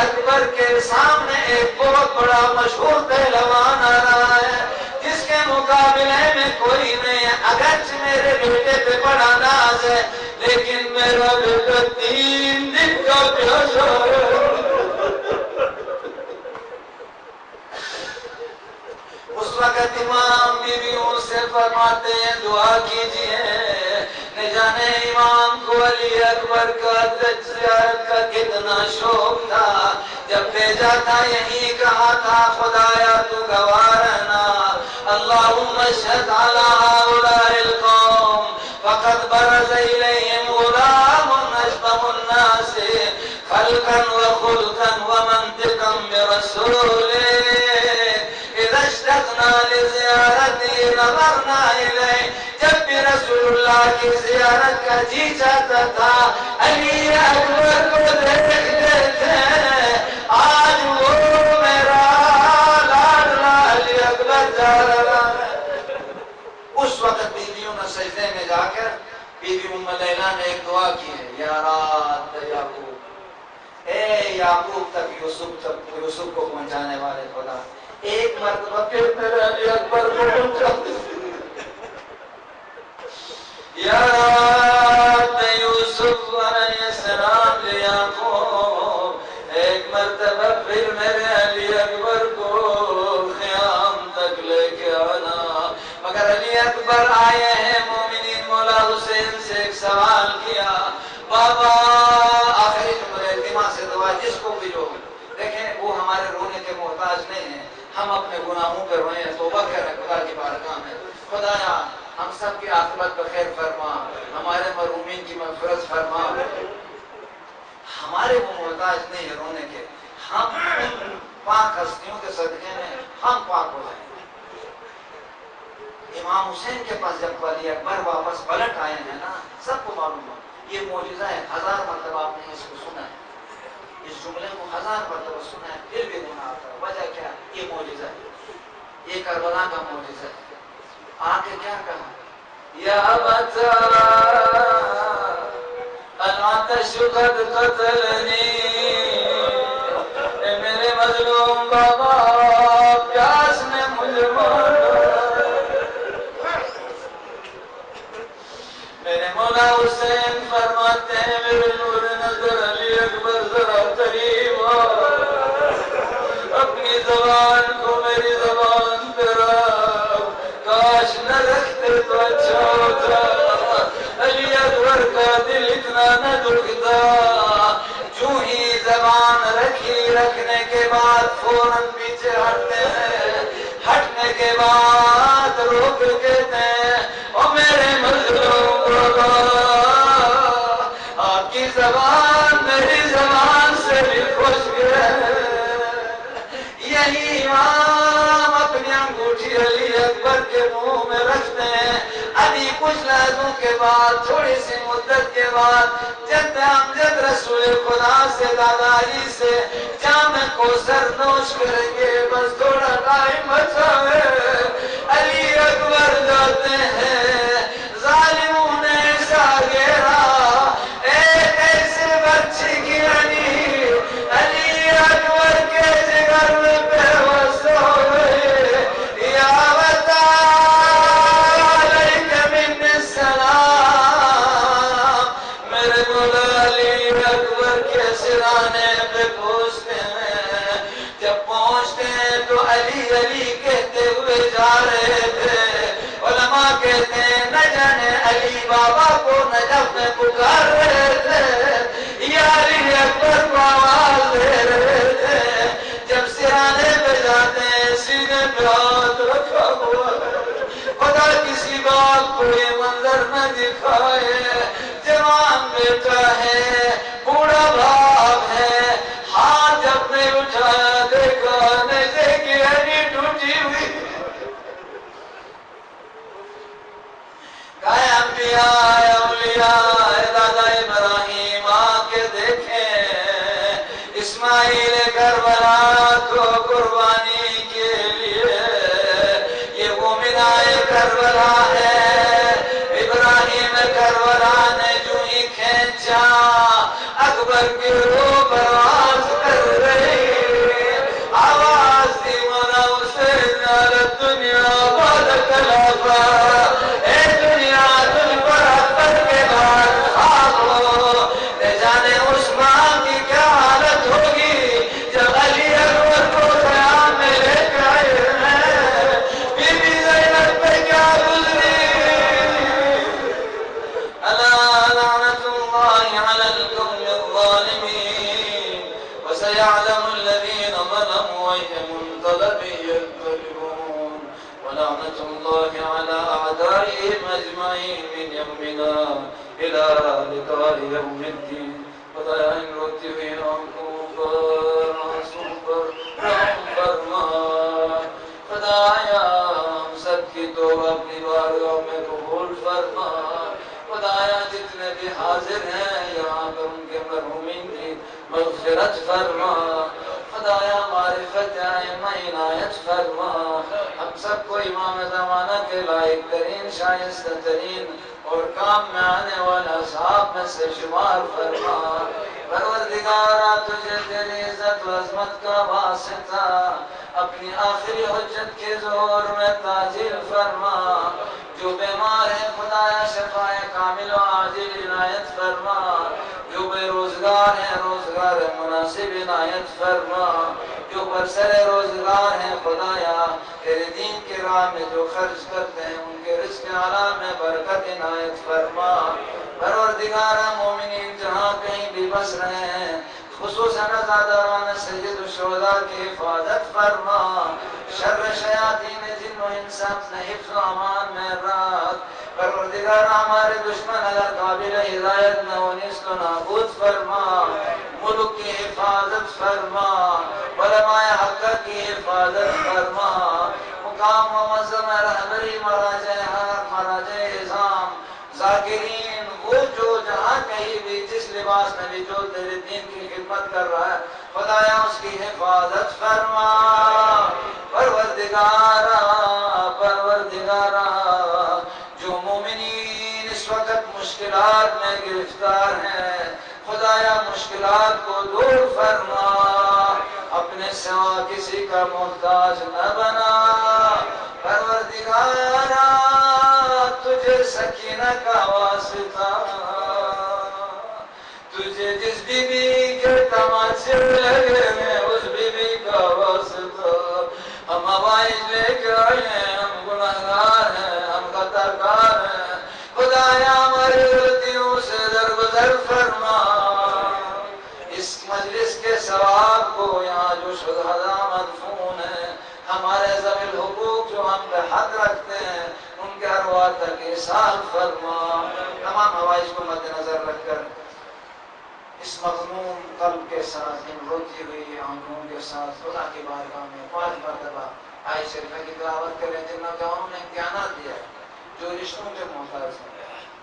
اکبر کے سامنے ایک بہت بڑا مشہور پہلوان آ رہا ہے جس کے مقابلے میں کوئی نہیں ہے. اگرچہ میرے بیٹے پہ بڑا ناز ہے لیکن میرا بیٹا 3 دن کا پیاسا ہے. اس وقت امام بیویوں سے فرماتے ہیں دعا کیجئے، نہ جانے امام کو علی اکبر کا زیارت کا کتنا شوق تھا. جب بھیجا تھا یہی کہا تھا، خدایا تو گواہ رہنا، اللہم اشہد علی ہؤلاء القوم فقد برز الیہم غلام اشبہ الناس خلقا وخلقا ومنطقا برسولہ اذا اشتقنا لزیارتی نظرنا الیہ. جب بھی رسول اللہ کی زیارت کا جی چاہتا تھا علی اکبر کو دیکھتے تھے. آج وہ میرا لاڈلا علی اکبر جا رہا ہے. اس وقت بیویوں نے سجدے میں جا کر بی بی ام لیلہ نے ایک دعا کی ہے، یا رات یعقوب، اے یعقوب تک یوسف کو پہنچانے والے خدا، ایک مرتبہ پھر میرے علی اکبر کو پہنچا دے. یا رات یوسف علیہ السلام پر آئے ہیں مومنین مولا حسین سے ایک سوال کیا بابا آخری جملے دماغ سے دعا جس کو بھی جو دیکھیں وہ ہمارے رونے کے محتاج نہیں ہیں ہم اپنے گناہوں پہ روئیں توبہ کریں خدا کی بارگاہ میں خدایا ہم سب کی عاقبت بخیر فرما ہمارے مرحومین کی مغفرت فرما ہمارے وہ محتاج نہیں ہے رونے کے ہم پاک ہستیوں کے صدقے میں ہم پاک ہو جائیں امام حسین کے پاس جب ولی اکبر واپس پلٹ آئے ہیں نا سب کو معلوم ہے یہ معجزہ ہے 1000 مرتبہ آپ نے اس کو سنا ہے اس جملے کو 1000 مرتبہ سنا ہے پھر بھی نہیں آتا وجہ کیا یہ معجزہ ہے یہ کربلا کا معجزہ ہے آگے کیا کہا یا بتا العطش قد قتلنی اے میرے مظلوم بابا پیاس نے مجھے مارا میرے مولا حسین فرماتے ہیں میرے نور نظر علی اکبر ذرا قریب اپنی زبان کو میری زبان پہ رکھ کاش نہ رکھتے تو اچھا ہوتا علی اکبر کا دل اتنا نہ دکھتا جو ہی زبان رکھی رکھنے کے بعد فوراً پیچھے ہٹتے ہیں ہٹنے کے بعد روک کہتے ہیں او میرے مظلوم بابا آپ کی زبان میری زبان سے بھی خوش ہے یہی امام اپنی انگوٹھی علی اکبر کے منہ میں رکھتے ہیں ابھی کچھ لحظوں کے بعد تھوڑی سی مدت کے بعد جد امجد رسول خدا سے دادا علی سے جام کوثر نوش کریں گے بس تھوڑا ٹائم بچا ہے علی اکبر جاتے ہیں ظالموں نے ایسا گھیرا ایک ایسے بچی کی علی اکبر کے جگر میں بےہوش ہو گئے یا بتا علیک من السلام میرے مولا علی اکبر کے سرانے پہ پہنچتے ہیں جب پہنچتے ہیں تو علی علی کہتے ہوئے جا رہے تھے علماء کہتے ہیں نہ جانے علی بابا کو نجف میں پکار رہے تھے یا علی اکبر کو آواز دے رہے تھے جب سرانے پہ جاتے ہیں سینے پہ ہاتھ رکھا ہوا ہے خدا کسی باپ کو یہ منظر نہ دکھائے جوان بیٹا ہے بوڑھا باپ ہے ہاتھ جب نے اٹھایا دیکھا نیزے کی ہڈی ٹوٹی ہوئی کہا انبیاء اولیاء دادا ابراہیم آ کے دیکھیں اسماعیل کربلا کو قربانی کے لیے یہ مومنائے کربلا ہے ابراہیم کربلا نے جو ہی کھینچا اکبر کی روح پرواز کر رہی آواز دی مولا حسین عالت دنیا بعد خلافہ اے دنیا تجھ پر اکبر کے بعد خواب ہو نہ جانے اس ماں کی کیا حالت ہوگی جب علی اکبر کو خیام میں لے کے آئے ہیں بی بی زینب پہ کیا گزری الا لعنت اللہ علی القوم الظالمین وسيعلم الذين ظلموا أي منقلب ينقلبون ولعنة الله على أعدائهم أجمعين من يومنا إلى لقاء يوم الدين خدایا ان روتی ہوئی آنکھوں پر آنسوں پر رحم فرما خدایا ہم سب کی توبہ اپنی بارگاہ میں قبول فرما خدایا جتنے بھی حاضر ہیں یہاں پر ان کے مرحومین کی مغفرت فرما خدایا معرفت ائمہ عنایت فرما ہم سب کو امام زمانہ کے لائق ترین شائستہ ترین اور کام میں آنے والا اصحاب میں سے شمار فرما پروردگارا تجھے تیری عزت و عظمت کا واسطہ اپنی آخری حجت کے ظہور میں تاجیل فرما جو بیمار ہے خدایا شفائے کامل و عاجل عنایت فرما جو بے روزگار ہیں روزگار مناسب عنایت فرما جو برسر روزگار ہیں خدایا تیرے دین کے راہ میں جو خرچ کرتے ہیں ان کے رزق اعلیٰ میں برکت عنایت فرما۔ پروردگارہ مومنین جہاں کہیں بھی بس رہے ہیں خصوصاً عزاداران سید الشہداء کی حفاظت فرما، شر شیاطین جن و انس اپنے حفظ و امان میں رکھ۔ پروردگار ہمارے دشمن اگر قابل ہدایت نہ ہو اس کو نابود فرما، ملک کی حفاظت فرما، علماء حق کی حفاظت فرما، مقام و منظم رہبری مراجع حق مراجع نظام ذاکرین وہ جو جہاں کہیں بھی جس لباس میں بھی جو تیرے دین کی خدمت کر رہا ہے خدایا اس کی حفاظت فرما۔ پروردگارہ جو مومنین اس وقت مشکلات میں گرفتار ہیں خدایا مشکلات کو دور فرما، اپنے سوا کسی کا محتاج نہ بنا۔ پروردگارہ تجھے سکینہ کا واسطہ، تجھے جس بی بی کے تماچے لگے ہیں اس بی بی کا واسطہ، ہم عوائد لے کے آئے ہیں، ہم گناہگار ہیں، ہم خطاکار ہیں، خدایا ہماری غلطیوں سے درگزر فرما۔ اس مجلس کے ثواب کو یہاں جو شہداء مدفون ہیں ہمارے ذوی الحقوق جو ہم پہ حق رکھتے ہیں ان کے ارواح تک ایصال فرما۔ تمام حوائج کو مد نظر رکھ کر اس مغموم قلب کے ساتھ ان روتی ہوئی آنکھوں کے ساتھ خدا کی بارگاہ میں 5 مرتبہ آیت شریفہ کی تلاوت کریں جن نوجوانوں نے امتحانات دیا ہے، جو رشتوں کے محتاج ہیں،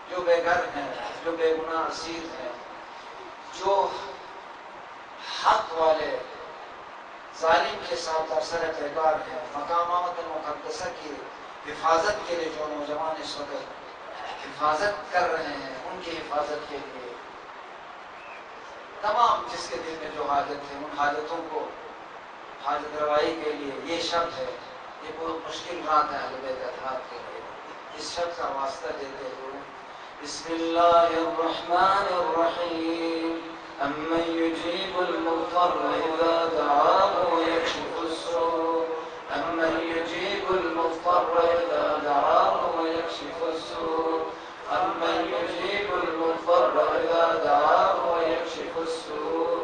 جو بے گھر ہیں، جو بے گناہ اسیر ہیں، جو حق والے ظالم کے ساتھ افسر پیکار ہیں، مقامات مقدسہ کی حفاظت کے لیے جو نوجوان اس وقت حفاظت کر رہے ہیں ان کی حفاظت کے لیے تمام جس کے دل میں جو حاجت ہے ان حاجتوں کو حاجت روائی کے لیے یہ شب ہے، یہ بہت مشکل رات ہے اہل بیت اطہار کے لیے، اس شب کا واسطہ دیتے ہوئے بسم اللہ الرحمن الرحیم امن یجیب المضطر اذا دعاه ویکشف السوء امن یجیب المضطر اذا دعاه ویکشف السوء امن یجیب المضطر اذا دعاه ویکشف السوء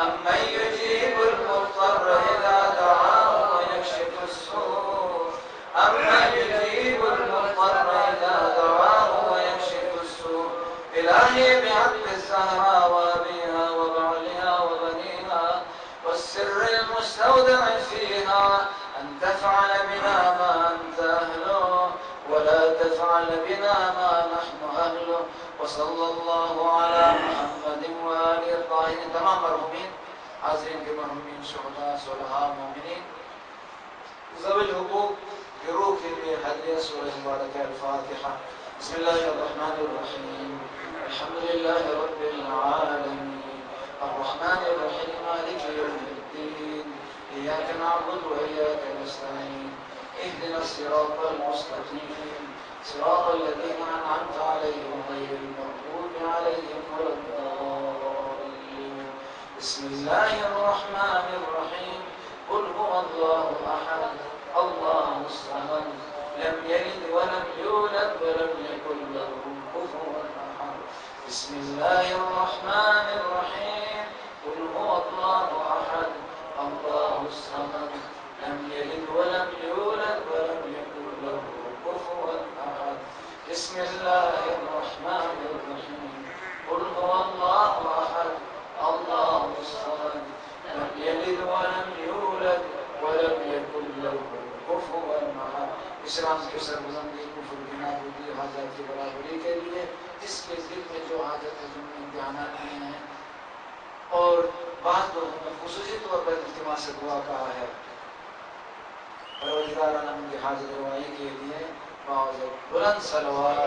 امن یجیب المضطر اذا دعاه ویکشف السوء امن یجیب المضطر اذا دعاه ویکشف السوء الہی بحق الزہرا وابیها وبعلها وبنیها والسر المستودع فيها أن تفعل بنا ما أنت أهله ولا تفعل بنا ما نحن أهله وصلى الله على محمد وآله الطاهرين۔ تمام مرحومین حاضرین کے مرحومین شہداء صلحاء مومنین ذوی الحقوق گروہ کے لیے حدیث سورہ مبارکہ الفاتحہ۔ بسم اللہ الرحمن الرحیم الحمد للہ رب العالمین الرحمن الرحیم مالک یوم الدین إياك نعبد وإياك نستعين اهدنا الصراط المستقيم صراط الذين أنعمت عليهم غير المغضوب عليهم ولا الضالين بسم الله الرحمن الرحيم قل هو الله أحد الله الصمد لم يلد ولم يولد ولم يكن له كفوا أحد بسم الله الرحمن الرحيم قل هو الله أحد الله الصمد لم يلد ولم يولد ولم يكن له كفوا أحد بسم الله الرحمن الرحيم قل هو الله أحد الله الصمد لم يلد ولم يولد ولم يكن له كفوا أحد۔ اسلام کے سربلندی کفر کی نابودی حاجت کی برابری کے لیے جس کے دل میں جو حاجت ہے جن میں امتحانات دیے ہیں اور بعض لوگوں نے خصوصی طور پر اجتماع سے دعا کہا ہے پروردگار عالم کی حاضر روائی کے لیے بلند صلوات